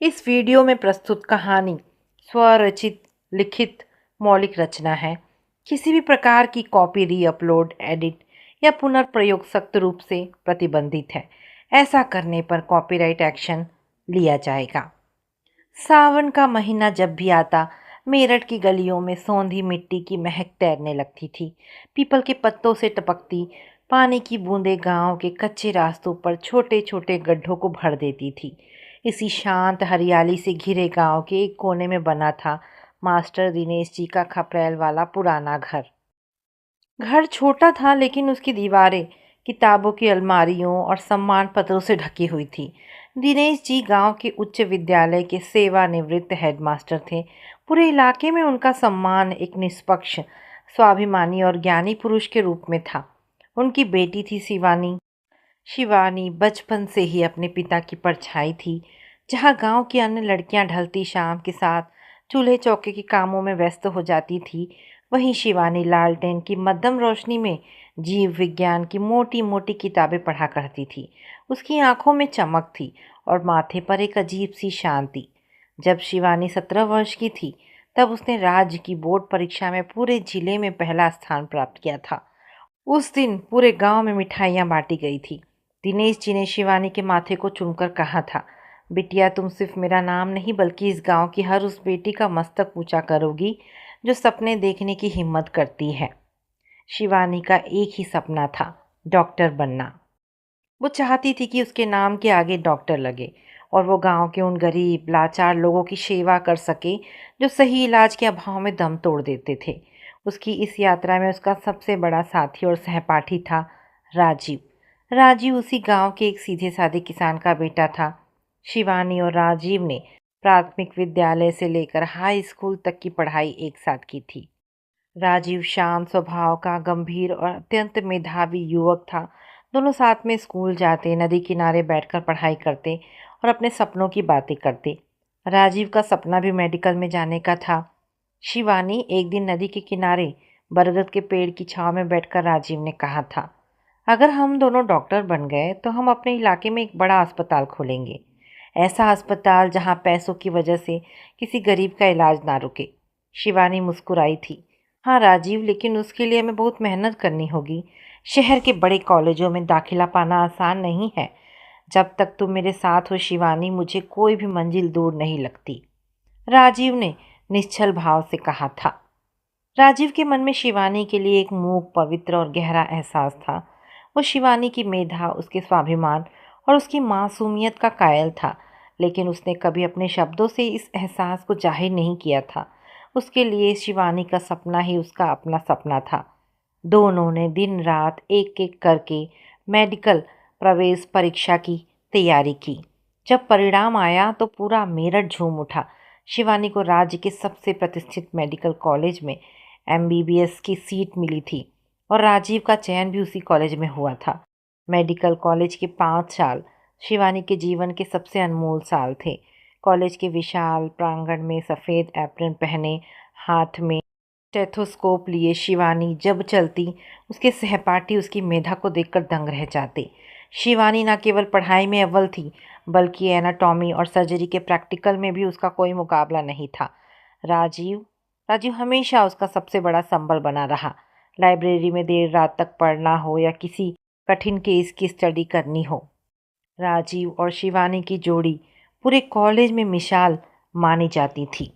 इस वीडियो में प्रस्तुत कहानी स्वरचित लिखित मौलिक रचना है। किसी भी प्रकार की कॉपी, री अपलोड, एडिट या पुनर्प्रयोग सख्त रूप से प्रतिबंधित है। ऐसा करने पर कॉपीराइट एक्शन लिया जाएगा। सावन का महीना जब भी आता, मेरठ की गलियों में सौंधी मिट्टी की महक तैरने लगती थी। पीपल के पत्तों से टपकती पानी की बूंदें गांव के कच्चे रास्तों पर छोटे छोटे गड्ढों को भर देती थी। इसी शांत हरियाली से घिरे गांव के एक कोने में बना था मास्टर दिनेश जी का खपरेल वाला पुराना घर। घर छोटा था, लेकिन उसकी दीवारें किताबों की अलमारियों और सम्मान पत्रों से ढकी हुई थी। दिनेश जी गांव के उच्च विद्यालय के सेवानिवृत्त हेडमास्टर थे। पूरे इलाके में उनका सम्मान एक निष्पक्ष, स्वाभिमानी और ज्ञानी पुरुष के रूप में था। उनकी बेटी थी शिवानी। शिवानी बचपन से ही अपने पिता की परछाई थी। जहाँ गांव की अन्य लड़कियां ढलती शाम के साथ चूल्हे चौके के कामों में व्यस्त हो जाती थी, वहीं शिवानी लालटेन की मध्यम रोशनी में जीव विज्ञान की मोटी मोटी किताबें पढ़ा करती थी। उसकी आंखों में चमक थी और माथे पर एक अजीब सी शांति। जब शिवानी 17 वर्ष की थी, तब उसने राज्य की बोर्ड परीक्षा में पूरे जिले में पहला स्थान प्राप्त किया था। उस दिन पूरे गांव में मिठाइयाँ बांटी गई थी। दिनेश जी ने शिवानी के माथे को चूमकर कहा था, बिटिया, तुम सिर्फ मेरा नाम नहीं बल्कि इस गांव की हर उस बेटी का मस्तक ऊंचा करोगी जो सपने देखने की हिम्मत करती है। शिवानी का एक ही सपना था, डॉक्टर बनना। वो चाहती थी कि उसके नाम के आगे डॉक्टर लगे और वो गांव के उन गरीब लाचार लोगों की सेवा कर सके जो सही इलाज के अभाव में दम तोड़ देते थे। उसकी इस यात्रा में उसका सबसे बड़ा साथी और सहपाठी था राजीव। राजीव उसी गांव के एक सीधे साधे किसान का बेटा था। शिवानी और राजीव ने प्राथमिक विद्यालय से लेकर हाई स्कूल तक की पढ़ाई एक साथ की थी। राजीव शांत स्वभाव का गंभीर और अत्यंत मेधावी युवक था। दोनों साथ में स्कूल जाते, नदी किनारे बैठकर पढ़ाई करते और अपने सपनों की बातें करते। राजीव का सपना भी मेडिकल में जाने का था। शिवानी एक दिन नदी के किनारे बरगद के पेड़ की छांव में बैठकर राजीव ने कहा था, अगर हम दोनों डॉक्टर बन गए तो हम अपने इलाके में एक बड़ा अस्पताल खोलेंगे। ऐसा अस्पताल जहां पैसों की वजह से किसी गरीब का इलाज ना रुके। शिवानी मुस्कुराई थी। हाँ राजीव, लेकिन उसके लिए हमें बहुत मेहनत करनी होगी। शहर के बड़े कॉलेजों में दाखिला पाना आसान नहीं है। जब तक तुम मेरे साथ हो शिवानी, मुझे कोई भी मंजिल दूर नहीं लगती, राजीव ने निश्चल भाव से कहा था। राजीव के मन में शिवानी के लिए एक मूक, पवित्र और गहरा एहसास था। वो शिवानी की मेधा, उसके स्वाभिमान और उसकी मासूमियत का कायल था, लेकिन उसने कभी अपने शब्दों से इस एहसास को जाहिर नहीं किया था। उसके लिए शिवानी का सपना ही उसका अपना सपना था। दोनों ने दिन रात एक एक करके मेडिकल प्रवेश परीक्षा की तैयारी की। जब परिणाम आया तो पूरा मेरठ झूम उठा। शिवानी को राज्य के सबसे प्रतिष्ठित मेडिकल कॉलेज में एमबीबीएस की सीट मिली थी और राजीव का चयन भी उसी कॉलेज में हुआ था। मेडिकल कॉलेज के 5 साल शिवानी के जीवन के सबसे अनमोल साल थे। कॉलेज के विशाल प्रांगण में सफ़ेद एप्रन पहने, हाथ में स्टेथोस्कोप लिए शिवानी जब चलती, उसके सहपाठी उसकी मेधा को देखकर दंग रह जाते। शिवानी न केवल पढ़ाई में अव्वल थी, बल्कि एनाटॉमी और सर्जरी के प्रैक्टिकल में भी उसका कोई मुकाबला नहीं था। राजीव राजीव हमेशा उसका सबसे बड़ा संबल बना रहा। लाइब्रेरी में देर रात तक पढ़ना हो या किसी कठिन केस की स्टडी करनी हो, राजीव और शिवानी की जोड़ी पूरे कॉलेज में मिसाल मानी जाती थी।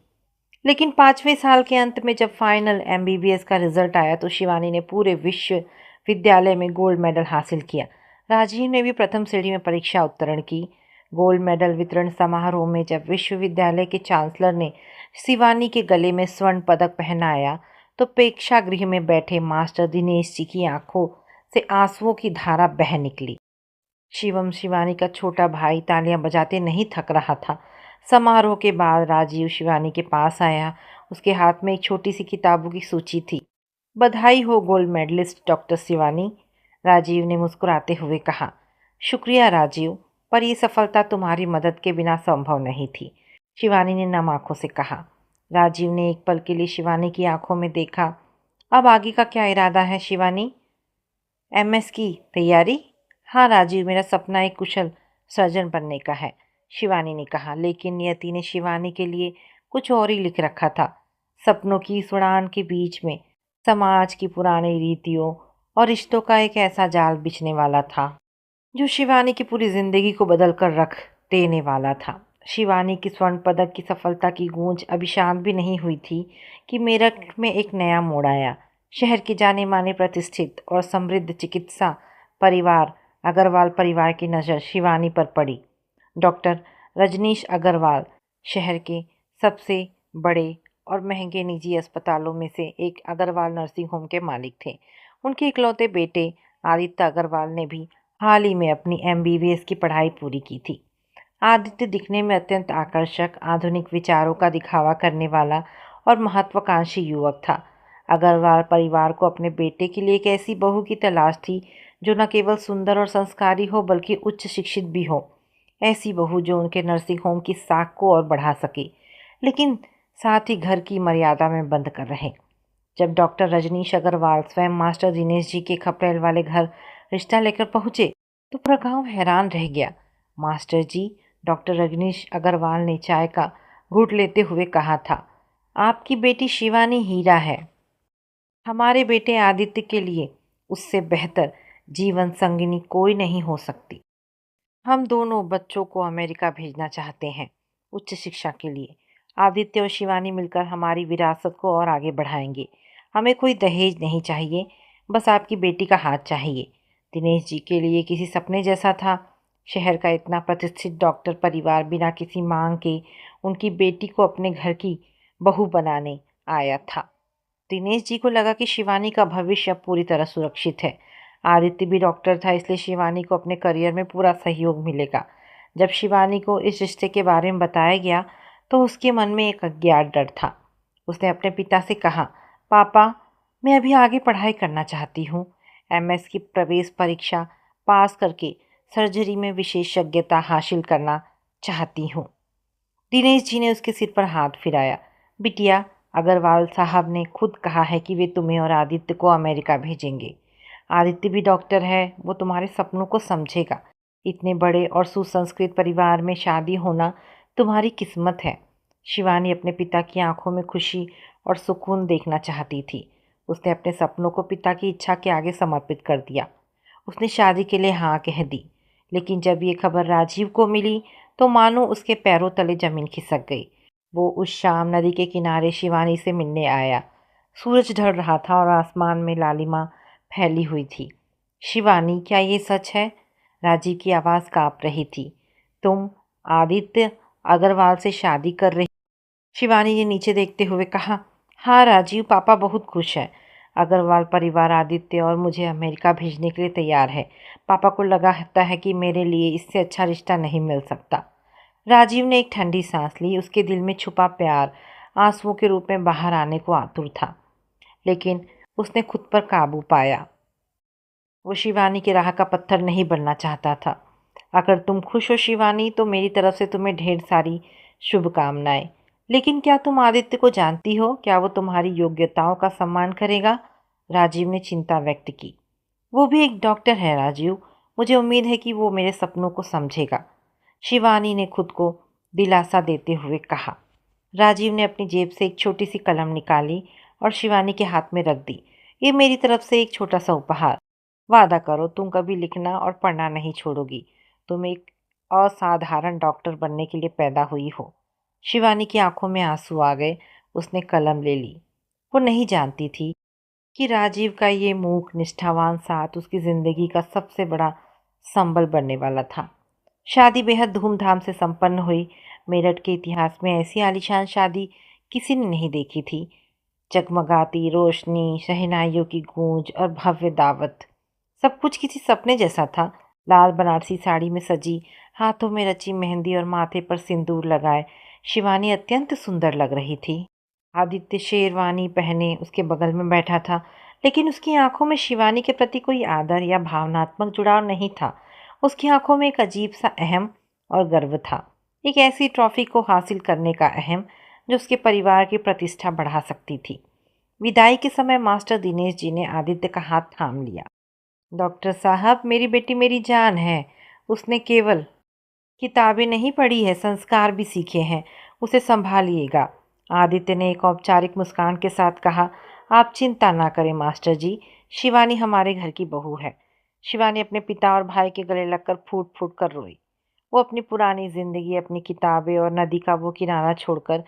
लेकिन 5वें साल के अंत में जब फाइनल एमबीबीएस का रिजल्ट आया तो शिवानी ने पूरे विश्वविद्यालय में गोल्ड मेडल हासिल किया। राजीव ने भी प्रथम श्रेणी में परीक्षा उत्तीर्ण की। गोल्ड मेडल वितरण समारोह में जब विश्वविद्यालय के चांसलर ने शिवानी के गले में स्वर्ण पदक पहनाया तो प्रेक्षागृह में बैठे मास्टर दिनेश जी की आंखों से आंसुओं की धारा बह निकली। शिवम, शिवानी का छोटा भाई, तालियां बजाते नहीं थक रहा था। समारोह के बाद राजीव शिवानी के पास आया। उसके हाथ में एक छोटी सी किताबों की सूची थी। बधाई हो gold medalist doctor Shivani, Rajeev ने मुस्कुराते हुए कहा। शुक्रिया राजीव, पर यह सफलता तुम्हारी मदद के बिना संभव नहीं थी, शिवानी ने नम आंखों से कहा। राजीव ने एक पल के लिए शिवानी की आंखों में देखा। अब आगे का क्या इरादा है शिवानी? एमएस की तैयारी? हाँ राजीव, मेरा सपना एक कुशल सर्जन बनने का है, शिवानी ने कहा, लेकिन नियति ने शिवानी के लिए कुछ और ही लिख रखा था। सपनों की इस उड़ान के बीच में समाज की पुरानी रीतियों और रिश्तों का एक ऐसा जाल बिछने वाला था जो शिवानी की पूरी जिंदगी को बदल कर रख देने वाला था। शिवानी की स्वर्ण पदक की सफलता की गूंज अभी शांत भी नहीं हुई थी कि मेरठ में एक नया मोड़ आया। शहर के जाने माने प्रतिष्ठित और समृद्ध चिकित्सा परिवार अग्रवाल परिवार की नज़र शिवानी पर पड़ी। डॉक्टर रजनीश अग्रवाल शहर के सबसे बड़े और महंगे निजी अस्पतालों में से एक अग्रवाल नर्सिंग होम के मालिक थे। उनके इकलौते बेटे आदित्य अग्रवाल ने भी हाल ही में अपनी एमबीबीएस की पढ़ाई पूरी की थी। आदित्य दिखने में अत्यंत आकर्षक, आधुनिक विचारों का दिखावा करने वाला और महत्वाकांक्षी युवक था। अग्रवाल परिवार को अपने बेटे के लिए एक ऐसी बहू की तलाश थी जो न केवल सुंदर और संस्कारी हो बल्कि उच्च शिक्षित भी हो। ऐसी बहू जो उनके नर्सिंग होम की साख को और बढ़ा सके, लेकिन साथ ही घर की मर्यादा में बंद कर रहे। जब डॉक्टर रजनीश अग्रवाल स्वयं मास्टर दिनेश जी के खपरेल वाले घर रिश्ता लेकर पहुंचे तो पूरा गांव हैरान रह गया। मास्टर जी, डॉक्टर रजनीश अग्रवाल ने चाय का घूंट लेते हुए कहा था, आपकी बेटी शिवानी हीरा है। हमारे बेटे आदित्य के लिए उससे बेहतर जीवन संगिनी कोई नहीं हो सकती। हम दोनों बच्चों को अमेरिका भेजना चाहते हैं उच्च शिक्षा के लिए। आदित्य और शिवानी मिलकर हमारी विरासत को और आगे बढ़ाएंगे। हमें कोई दहेज नहीं चाहिए, बस आपकी बेटी का हाथ चाहिए। दिनेश जी के लिए किसी सपने जैसा था। शहर का इतना प्रतिष्ठित डॉक्टर परिवार बिना किसी मांग के उनकी बेटी को अपने घर की बहू बनाने आया था। दिनेश जी को लगा कि शिवानी का भविष्य अब पूरी तरह सुरक्षित है। आदित्य भी डॉक्टर था, इसलिए शिवानी को अपने करियर में पूरा सहयोग मिलेगा। जब शिवानी को इस रिश्ते के बारे में बताया गया तो उसके मन में एक अज्ञात डर था। उसने अपने पिता से कहा, पापा, मैं अभी आगे पढ़ाई करना चाहती हूँ। एमएस की प्रवेश परीक्षा पास करके सर्जरी में विशेषज्ञता हासिल करना चाहती हूँ। दिनेश जी ने उसके सिर पर हाथ फिराया। बिटिया, अग्रवाल साहब ने खुद कहा है कि वे तुम्हें और आदित्य को अमेरिका भेजेंगे। आदित्य भी डॉक्टर है, वो तुम्हारे सपनों को समझेगा। इतने बड़े और सुसंस्कृत परिवार में शादी होना तुम्हारी किस्मत है। शिवानी अपने पिता की आंखों में खुशी और सुकून देखना चाहती थी। उसने अपने सपनों को पिता की इच्छा के आगे समर्पित कर दिया। उसने शादी के लिए हाँ कह दी। लेकिन जब ये खबर राजीव को मिली तो मानो उसके पैरों तले जमीन खिसक गई। वो उस शाम नदी के किनारे शिवानी से मिलने आया। सूरज ढल रहा था और आसमान में लालिमा फैली हुई थी। शिवानी, क्या ये सच है? राजीव की आवाज़ काँप रही थी। तुम आदित्य अग्रवाल से शादी कर रही? शिवानी ने नीचे देखते हुए कहा, हाँ राजीव, पापा बहुत खुश है। अग्रवाल परिवार आदित्य और मुझे अमेरिका भेजने के लिए तैयार है। पापा को लगता है कि मेरे लिए इससे अच्छा रिश्ता नहीं मिल सकता। राजीव ने एक ठंडी सांस ली। उसके दिल में छुपा प्यार आंसुओं के रूप में बाहर आने को आतुर था, लेकिन उसने खुद पर काबू पाया। वो शिवानी की राह का पत्थर नहीं बनना चाहता था। अगर तुम खुश हो शिवानी, तो मेरी तरफ से तुम्हें ढेर सारी शुभकामनाएं। लेकिन क्या तुम आदित्य को जानती हो? क्या वो तुम्हारी योग्यताओं का सम्मान करेगा? राजीव ने चिंता व्यक्त की। वो भी एक डॉक्टर है राजीव। मुझे उम्मीद है कि वो मेरे सपनों को समझेगा, शिवानी ने खुद को दिलासा देते हुए कहा। राजीव ने अपनी जेब से एक छोटी सी कलम निकाली और शिवानी के हाथ में रख दी। ये मेरी तरफ से एक छोटा सा उपहार। वादा करो तुम कभी लिखना और पढ़ना नहीं छोड़ोगी। तुम एक असाधारण डॉक्टर बनने के लिए पैदा हुई हो। शिवानी की आंखों में आंसू आ गए। उसने कलम ले ली। वो नहीं जानती थी कि राजीव का ये मूक निष्ठावान साथ उसकी ज़िंदगी का सबसे बड़ा संबल बनने वाला था। शादी बेहद धूमधाम से संपन्न हुई। मेरठ के इतिहास में ऐसी आलीशान शादी किसी ने नहीं देखी थी। जगमगाती रोशनी, शहनाइयों की गूंज और भव्य दावत, सब कुछ किसी सपने जैसा था। लाल बनारसी साड़ी में सजी, हाथों में रची मेहंदी और माथे पर सिंदूर लगाए शिवानी अत्यंत सुंदर लग रही थी। आदित्य शेरवानी पहने उसके बगल में बैठा था, लेकिन उसकी आंखों में शिवानी के प्रति कोई आदर या भावनात्मक जुड़ाव नहीं था। उसकी आंखों में एक अजीब सा अहम और गर्व था, एक ऐसी ट्रॉफी को हासिल करने का अहम जो उसके परिवार की प्रतिष्ठा बढ़ा सकती थी। विदाई के समय मास्टर दिनेश जी ने आदित्य का हाथ थाम लिया। डॉक्टर साहब, मेरी बेटी मेरी जान है। उसने केवल किताबें नहीं पढ़ी है, संस्कार भी सीखे हैं, उसे संभालिएगा। आदित्य ने एक औपचारिक मुस्कान के साथ कहा। आप चिंता ना करें मास्टर जी, शिवानी हमारे घर की बहू है। शिवानी अपने पिता और भाई के गले लगकर फूट फूट कर रोई। वो अपनी पुरानी जिंदगी, अपनी किताबें और नदी का वो किनारा छोड़कर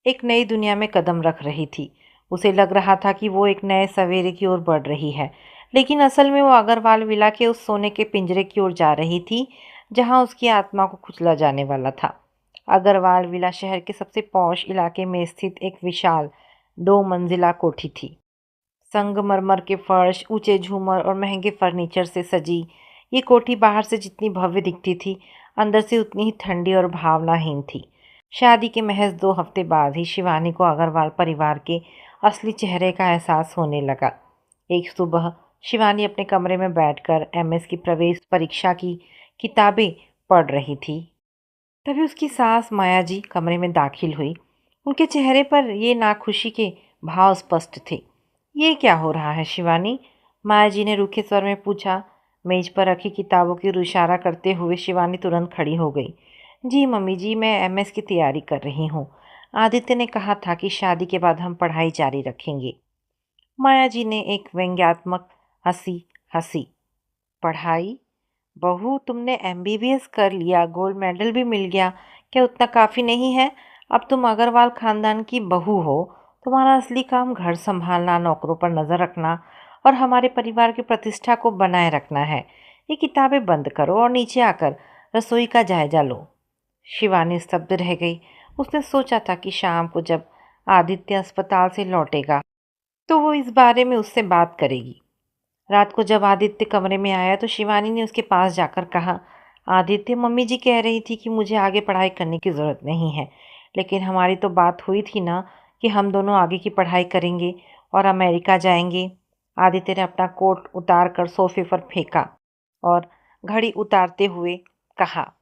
एक नई दुनिया में कदम रख रही थी। उसे लग रहा था कि वो एक नए सवेरे की ओर बढ़ रही है, लेकिन असल में वो अग्रवाल विला के उस सोने के पिंजरे की ओर जा रही थी जहां उसकी आत्मा को कुचला जाने वाला था। अग्रवाल विला शहर के सबसे पौश इलाके में स्थित एक विशाल 2 मंजिला कोठी थी। संगमरमर के फर्श, ऊंचे झूमर और महंगे फर्नीचर से सजी ये कोठी बाहर से जितनी भव्य दिखती थी, अंदर से उतनी ही ठंडी और भावनाहीन थी। शादी के महज 2 हफ्ते बाद ही शिवानी को अग्रवाल परिवार के असली चेहरे का एहसास होने लगा। एक सुबह शिवानी अपने कमरे में बैठकर एमएस की प्रवेश परीक्षा की किताबें पढ़ रही थी। तभी उसकी सास माया जी कमरे में दाखिल हुई। उनके चेहरे पर ये नाखुशी के भाव स्पष्ट थे। ये क्या हो रहा है शिवानी? माया जी ने रूखे स्वर में पूछा। मेज पर रखी किताबों की ओर इशारा करते हुए शिवानी तुरंत खड़ी हो गई। जी मम्मी जी, मैं एमएस की तैयारी कर रही हूँ। आदित्य ने कहा था कि शादी के बाद हम पढ़ाई जारी रखेंगे। माया जी ने एक व्यंग्यात्मक हंसी हंसी। पढ़ाई? बहू, तुमने एमबीबीएस कर लिया, गोल्ड मेडल भी मिल गया, क्या उतना काफ़ी नहीं है? अब तुम अग्रवाल खानदान की बहू हो। तुम्हारा असली काम घर संभालना, नौकरों पर नज़र रखना और हमारे परिवार की प्रतिष्ठा को बनाए रखना है। ये किताबें बंद करो और नीचे आकर रसोई का जायजा लो। शिवानी स्तब्ध रह गई। उसने सोचा था कि शाम को जब आदित्य अस्पताल से लौटेगा तो वो इस बारे में उससे बात करेगी। रात को जब आदित्य कमरे में आया तो शिवानी ने उसके पास जाकर कहा, आदित्य, मम्मी जी कह रही थी कि मुझे आगे पढ़ाई करने की ज़रूरत नहीं है, लेकिन हमारी तो बात हुई थी ना कि हम दोनों आगे की पढ़ाई करेंगे और अमेरिका जाएंगे। आदित्य ने अपना कोट उतार कर सोफे पर फेंका और घड़ी उतारते हुए कहा,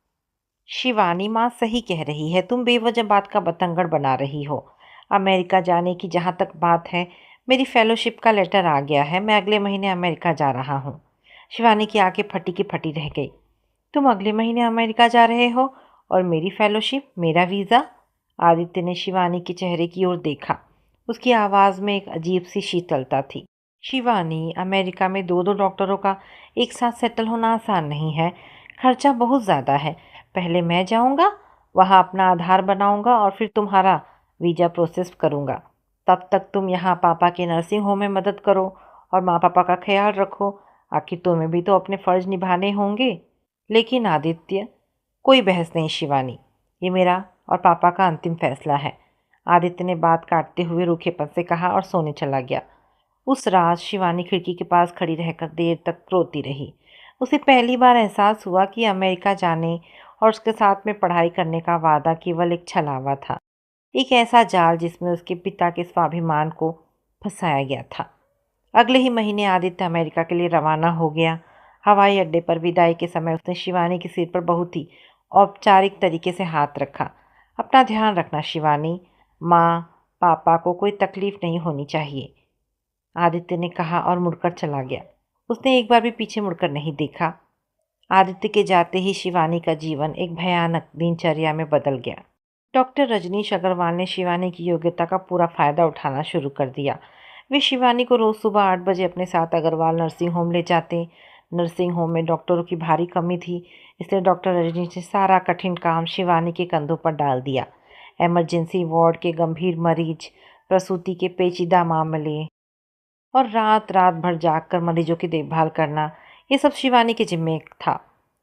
शिवानी माँ सही कह रही है, तुम बेवजह बात का बतंगड़ बना रही हो। अमेरिका जाने की जहाँ तक बात है, मेरी फेलोशिप का लेटर आ गया है, मैं अगले महीने अमेरिका जा रहा हूँ। शिवानी की आंखें फटी की फटी रह गई। तुम अगले महीने अमेरिका जा रहे हो और मेरी फेलोशिप, मेरा वीज़ा? आदित्य ने शिवानी के चेहरे की ओर देखा। उसकी आवाज़ में एक अजीब सी शीतलता थी। शिवानी, अमेरिका में 2-2 डॉक्टरों का एक साथ सेटल होना आसान नहीं है। खर्चा बहुत ज़्यादा है। पहले मैं जाऊंगा, वहाँ अपना आधार बनाऊंगा और फिर तुम्हारा वीज़ा प्रोसेस करूंगा। तब तक तुम यहाँ पापा के नर्सिंग होम में मदद करो और माँ पापा का ख्याल रखो। आखिर तुम्हें भी तो अपने फ़र्ज निभाने होंगे। लेकिन आदित्य, कोई बहस नहीं शिवानी, ये मेरा और पापा का अंतिम फैसला है। आदित्य ने बात काटते हुए रूखेपन से कहा और सोने चला गया। उस रात शिवानी खिड़की के पास खड़ी रहकर देर तक रोती रही। उसे पहली बार एहसास हुआ कि अमेरिका जाने और उसके साथ में पढ़ाई करने का वादा केवल एक छलावा था, एक ऐसा जाल जिसमें उसके पिता के स्वाभिमान को फंसाया गया था। अगले ही महीने आदित्य अमेरिका के लिए रवाना हो गया। हवाई अड्डे पर विदाई के समय उसने शिवानी के सिर पर बहुत ही औपचारिक तरीके से हाथ रखा। अपना ध्यान रखना शिवानी, माँ पापा को कोई तकलीफ नहीं होनी चाहिए, आदित्य ने कहा और मुड़कर चला गया। उसने एक बार भी पीछे मुड़कर नहीं देखा। आदित्य के जाते ही शिवानी का जीवन एक भयानक दिनचर्या में बदल गया। डॉक्टर रजनीश अग्रवाल ने शिवानी की योग्यता का पूरा फायदा उठाना शुरू कर दिया। वे शिवानी को रोज़ सुबह 8 बजे अपने साथ अग्रवाल नर्सिंग होम ले जाते। नर्सिंग होम में डॉक्टरों की भारी कमी थी, इसलिए डॉक्टर रजनीश ने सारा कठिन काम शिवानी के कंधों पर डाल दिया। इमरजेंसी वार्ड के गंभीर मरीज, प्रसूति के पेचीदा मामले और रात रात भर जागकर मरीजों की देखभाल करना, ये सब शिवानी के जिम्मे था।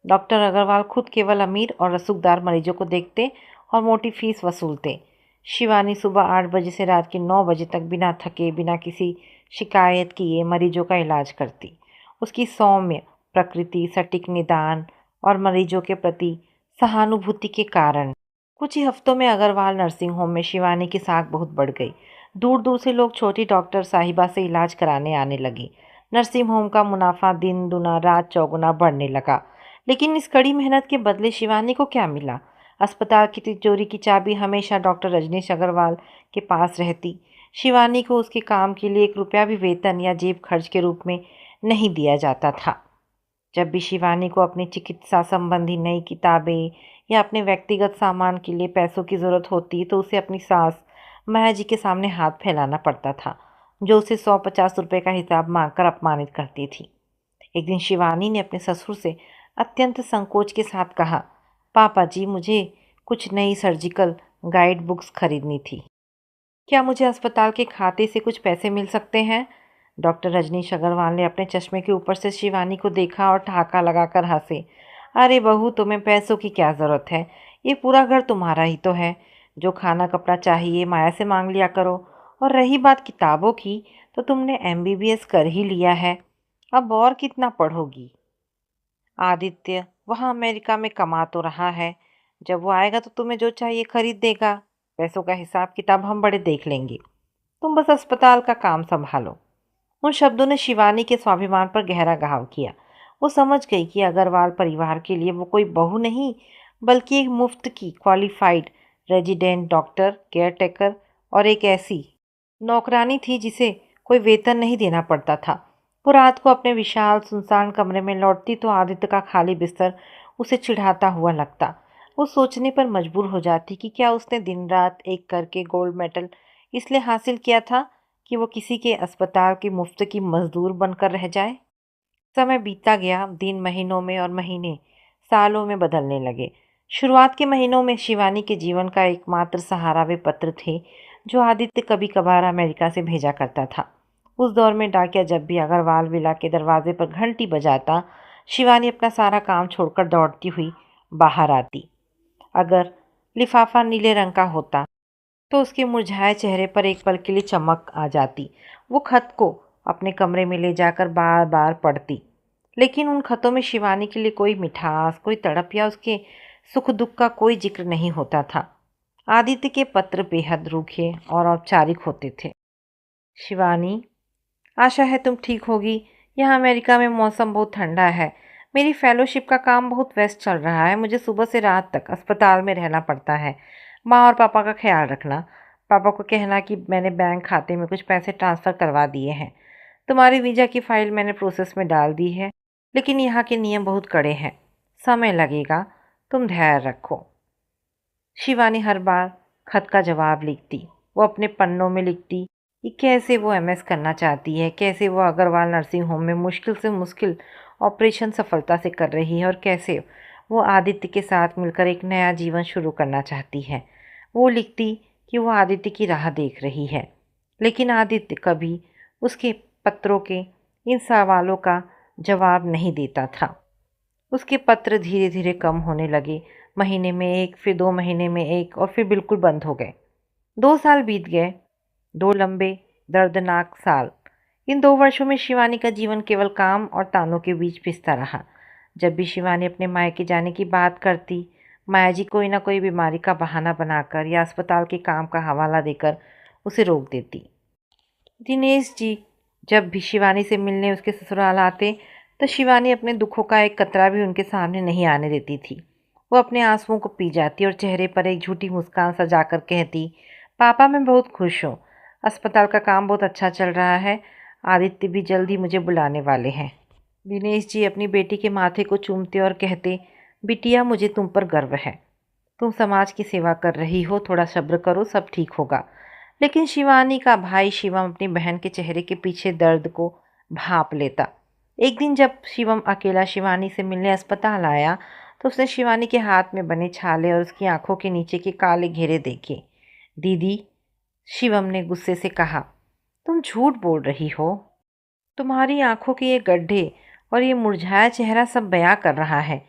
डॉक्टर अग्रवाल खुद केवल अमीर और रसूखदार मरीजों को देखते और मोटी फीस वसूलते। शिवानी सुबह 8 बजे से रात के 9 बजे तक बिना थके, बिना किसी शिकायत किए मरीजों का इलाज करती। उसकी सौम्य प्रकृति, सटीक निदान और मरीजों के प्रति सहानुभूति के कारण कुछ ही हफ्तों में अग्रवाल नर्सिंग होम में शिवानी की साख बहुत बढ़ गई। दूर दूर से लोग छोटी डॉक्टर साहिबा से इलाज कराने आने लगे। नर्सिंग होम का मुनाफा दिन दुना रात चौगुना बढ़ने लगा। लेकिन इस कड़ी मेहनत के बदले शिवानी को क्या मिला? अस्पताल की तिजोरी की चाबी हमेशा डॉक्टर रजनीश अग्रवाल के पास रहती। शिवानी को उसके काम के लिए 1 रुपया भी वेतन या जेब खर्च के रूप में नहीं दिया जाता था। जब भी शिवानी को अपनी चिकित्सा संबंधी नई किताबें या अपने व्यक्तिगत सामान के लिए पैसों की ज़रूरत होती तो उसे अपनी सास माया जी के सामने हाथ फैलाना पड़ता था, जो उसे 150 रुपये का हिसाब मांगकर अपमानित करती थी। एक दिन शिवानी ने अपने ससुर से अत्यंत संकोच के साथ कहा, पापा जी, मुझे कुछ नई सर्जिकल गाइड बुक्स खरीदनी थी। क्या मुझे अस्पताल के खाते से कुछ पैसे मिल सकते हैं? डॉक्टर रजनीश अग्रवाल ने अपने चश्मे के ऊपर से शिवानी को देखा और ठहाका लगाकर हंसे। अरे बहू, तुम्हें पैसों की क्या ज़रूरत है? ये पूरा घर तुम्हारा ही तो है। जो खाना कपड़ा चाहिए माया से मांग लिया करो। और रही बात किताबों की, तो तुमने एमबीबीएस कर ही लिया है, अब और कितना पढ़ोगी? आदित्य वहाँ अमेरिका में कमा तो रहा है, जब वो आएगा तो तुम्हें जो चाहिए खरीद देगा। पैसों का हिसाब किताब हम बड़े देख लेंगे, तुम बस अस्पताल का काम संभालो। उन शब्दों ने शिवानी के स्वाभिमान पर गहरा घाव किया। वो समझ गई कि अग्रवाल परिवार के लिए वो कोई बहू नहीं, बल्कि एक मुफ्त की क्वालिफाइड रेजिडेंट डॉक्टर, केयरटेकर और एक ऐसी नौकरानी थी जिसे कोई वेतन नहीं देना पड़ता था। वो रात को अपने विशाल सुनसान कमरे में लौटती तो आदित्य का खाली बिस्तर उसे चिढ़ाता हुआ लगता। वो सोचने पर मजबूर हो जाती कि क्या उसने दिन रात एक करके गोल्ड मेडल इसलिए हासिल किया था कि वो किसी के अस्पताल के मुफ्त की मजदूर बनकर रह जाए। समय बीतता गया, दिन महीनों में और महीने सालों में बदलने लगे। शुरुआत के महीनों में शिवानी के जीवन का एकमात्र सहारा वे पत्र थे जो आदित्य कभी कभार अमेरिका से भेजा करता था। उस दौर में डाकिया जब भी अग्रवाल विला के दरवाजे पर घंटी बजाता, शिवानी अपना सारा काम छोड़कर दौड़ती हुई बाहर आती। अगर लिफाफा नीले रंग का होता तो उसके मुरझाए चेहरे पर एक पल के लिए चमक आ जाती। वो खत को अपने कमरे में ले जाकर बार बार पढ़ती, लेकिन उन खतों में शिवानी के लिए कोई मिठास, कोई तड़प या उसके सुख दुख का कोई जिक्र नहीं होता था। आदित्य के पत्र बेहद रूखे और औपचारिक होते थे। शिवानी, आशा है तुम ठीक होगी। यहाँ अमेरिका में मौसम बहुत ठंडा है। मेरी फेलोशिप का काम बहुत व्यस्त चल रहा है। मुझे सुबह से रात तक अस्पताल में रहना पड़ता है। माँ और पापा का ख्याल रखना। पापा को कहना कि मैंने बैंक खाते में कुछ पैसे ट्रांसफ़र करवा दिए हैं। तुम्हारी वीज़ा की फ़ाइल मैंने प्रोसेस में डाल दी है, लेकिन यहाँ के नियम बहुत कड़े हैं। समय लगेगा, तुम धैर्य रखो। शिवानी हर बार खत का जवाब लिखती। वो अपने पन्नों में लिखती कि कैसे वो एमएस करना चाहती है, कैसे वो अग्रवाल नर्सिंग होम में मुश्किल से मुश्किल ऑपरेशन सफलता से कर रही है और कैसे वो आदित्य के साथ मिलकर एक नया जीवन शुरू करना चाहती है। वो लिखती कि वो आदित्य की राह देख रही है, लेकिन आदित्य कभी उसके पत्रों के इन सवालों का जवाब नहीं देता था। उसके पत्र धीरे धीरे कम होने लगे। महीने में एक, फिर 2 महीने में एक और फिर बिल्कुल बंद हो गए। 2 साल बीत गए, 2 लंबे दर्दनाक साल। इन 2 वर्षों में शिवानी का जीवन केवल काम और तानों के बीच पिसता रहा। जब भी शिवानी अपने मायके जाने की बात करती, माया जी कोई ना कोई बीमारी का बहाना बनाकर या अस्पताल के काम का हवाला देकर उसे रोक देती। दिनेश जी जब भी शिवानी से मिलने उसके ससुराल आते, तो शिवानी अपने दुखों का एक कतरा भी उनके सामने नहीं आने देती थी। वो अपने आंसुओं को पी जाती और चेहरे पर एक झूठी मुस्कान सजाकर कहती, पापा मैं बहुत खुश हूँ। अस्पताल का काम बहुत अच्छा चल रहा है। आदित्य भी जल्द ही मुझे बुलाने वाले हैं। दिनेश जी अपनी बेटी के माथे को चूमते और कहते, बिटिया मुझे तुम पर गर्व है। तुम समाज की सेवा कर रही हो, थोड़ा सब्र करो, सब ठीक होगा। लेकिन शिवानी का भाई शिवम अपनी बहन के चेहरे के पीछे दर्द को भांप लेता। एक दिन जब शिवम अकेला शिवानी से मिलने अस्पताल आया, तो उसने शिवानी के हाथ में बने छाले और उसकी आंखों के नीचे के काले घेरे देखे। दीदी, शिवम ने गुस्से से कहा, तुम झूठ बोल रही हो। तुम्हारी आंखों के ये गड्ढे और ये मुरझाया चेहरा सब बयां कर रहा है।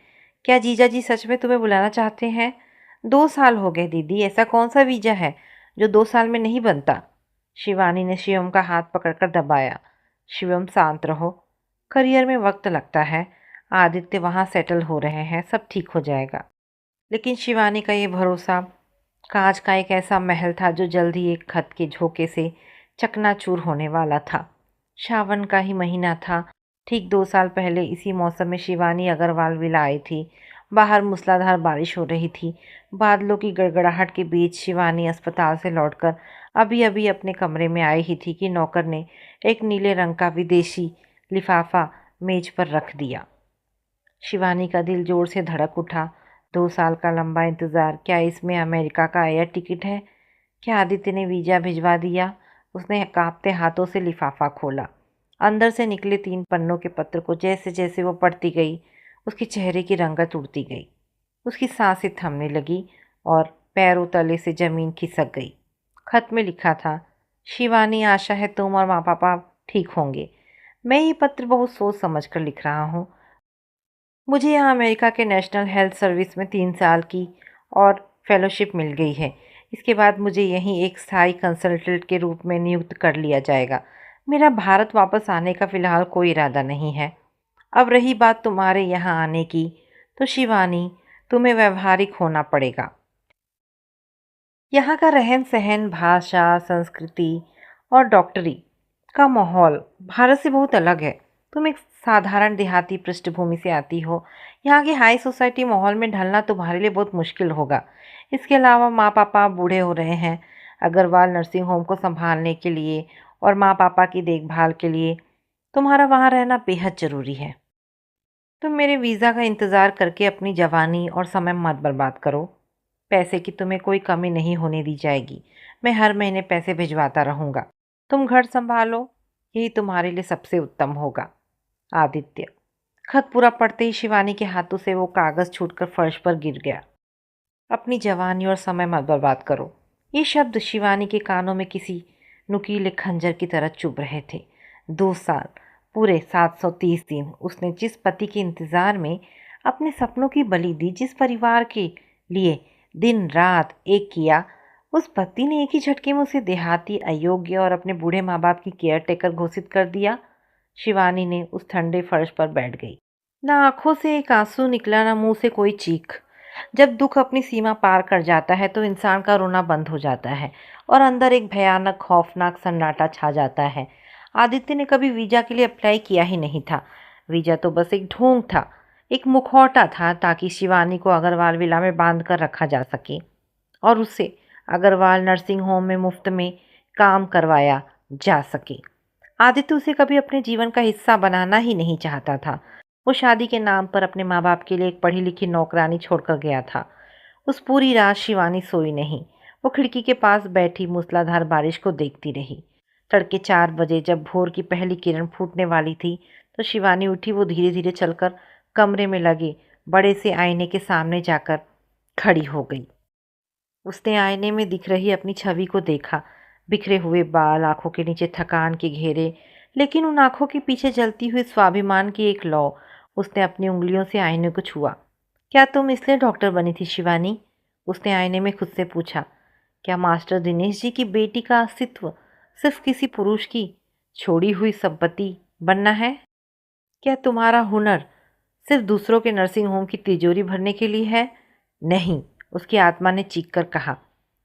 क्या जीजा जी सच में तुम्हें बुलाना चाहते हैं? 2 साल हो गए दीदी, ऐसा कौन सा वीज़ा है जो 2 साल में नहीं बनता? शिवानी ने शिवम का हाथ पकड़कर दबाया। शिवम शांत रहो, करियर में वक्त लगता है। आदित्य वहाँ सेटल हो रहे हैं, सब ठीक हो जाएगा। लेकिन शिवानी का ये भरोसा कांच का एक ऐसा महल था जो जल्द ही एक खत के झोंके से चकनाचूर होने वाला था। सावन का ही महीना था। ठीक 2 साल पहले इसी मौसम में शिवानी अग्रवाल विला आई थी। बाहर मूसलाधार बारिश हो रही थी। बादलों की गड़गड़ाहट के बीच शिवानी अस्पताल से लौटकर अभी अभी अपने कमरे में आई ही थी कि नौकर ने एक नीले रंग का विदेशी लिफाफा मेज पर रख दिया। शिवानी का दिल जोर से धड़क उठा। 2 साल का लंबा इंतज़ार, क्या इसमें अमेरिका का एयर टिकट है? क्या आदित्य ने वीज़ा भिजवा दिया? उसने कांपते हाथों से लिफाफा खोला। अंदर से निकले 3 पन्नों के पत्र को जैसे जैसे वो पढ़ती गई, उसके चेहरे की रंगत उड़ती गई। उसकी सांसें थमने लगी और पैरों तले से ज़मीन खिसक गई। खत में लिखा था, शिवानी, आशा है तुम और माँ पापा ठीक होंगे। मैं ये पत्र बहुत सोच समझ कर लिख रहा हूँ। मुझे यहाँ अमेरिका के नेशनल हेल्थ सर्विस में 3 साल की और फेलोशिप मिल गई है। इसके बाद मुझे यहीं एक स्थायी कंसल्टेंट के रूप में नियुक्त कर लिया जाएगा। मेरा भारत वापस आने का फ़िलहाल कोई इरादा नहीं है। अब रही बात तुम्हारे यहाँ आने की, तो शिवानी, तुम्हें व्यावहारिक होना पड़ेगा। यहाँ का रहन सहन, भाषा, संस्कृति और डॉक्टरी का माहौल भारत से बहुत अलग है। तुम एक साधारण देहाती पृष्ठभूमि से आती हो। यहाँ की हाई सोसाइटी माहौल में ढलना तुम्हारे लिए बहुत मुश्किल होगा। इसके अलावा माँ पापा बूढ़े हो रहे हैं। अग्रवाल नर्सिंग होम को संभालने के लिए और माँ पापा की देखभाल के लिए तुम्हारा वहाँ रहना बेहद ज़रूरी है। तुम मेरे वीज़ा का इंतज़ार करके अपनी जवानी और समय मत बर्बाद करो। पैसे की तुम्हें कोई कमी नहीं होने दी जाएगी। मैं हर महीने पैसे भिजवाता रहूँगा। तुम घर संभालो, यही तुम्हारे लिए सबसे उत्तम होगा। आदित्य। खत पूरा पढ़ते ही शिवानी के हाथों से वो कागज़ छूटकर फर्श पर गिर गया। अपनी जवानी और समय मत बर्बाद करो। ये शब्द शिवानी के कानों में किसी नुकीले खंजर की तरह चुभ रहे थे। 2 साल, पूरे 730 दिन उसने जिस पति के इंतज़ार में अपने सपनों की बलि दी, जिस परिवार के लिए दिन रात एक किया, उस पति ने एक ही झटके में उसे देहाती, अयोग्य और अपने बूढ़े माँ बाप की केयर टेकर घोषित कर दिया। शिवानी ने उस ठंडे फर्श पर बैठ गई। ना आंखों से एक आंसू निकला, ना मुंह से कोई चीख। जब दुख अपनी सीमा पार कर जाता है तो इंसान का रोना बंद हो जाता है और अंदर एक भयानक खौफनाक सन्नाटा छा जाता है। आदित्य ने कभी वीज़ा के लिए अप्लाई किया ही नहीं था। वीज़ा तो बस एक ढोंग था, एक मुखौटा था, ताकि शिवानी को अग्रवाल विला में बांध कर रखा जा सके और उससे अग्रवाल नर्सिंग होम में मुफ्त में काम करवाया जा सके। आदित्य उसे कभी अपने जीवन का हिस्सा बनाना ही नहीं चाहता था। वो शादी के नाम पर अपने माँ बाप के लिए एक पढ़ी लिखी नौकरानी छोड़कर गया था। उस पूरी रात शिवानी सोई नहीं। वो खिड़की के पास बैठी मूसलाधार बारिश को देखती रही। तड़के 4 बजे जब भोर की पहली किरण फूटने वाली थी तो शिवानी उठी। वो धीरे धीरे चलकर कमरे में लगे बड़े से आईने के सामने जाकर खड़ी हो गई। उसने आईने में दिख रही अपनी छवि को देखा। बिखरे हुए बाल, आंखों के नीचे थकान के घेरे, लेकिन उन आंखों के पीछे जलती हुई स्वाभिमान की एक लौ। उसने अपनी उंगलियों से आईने को छुआ। क्या तुम इसलिए डॉक्टर बनी थी शिवानी? उसने आईने में खुद से पूछा। क्या मास्टर दिनेश जी की बेटी का अस्तित्व सिर्फ किसी पुरुष की छोड़ी हुई संपत्ति बनना है? क्या तुम्हारा हुनर सिर्फ दूसरों के नर्सिंग होम की तिजोरी भरने के लिए है? नहीं, उसकी आत्मा ने चीखकर कहा।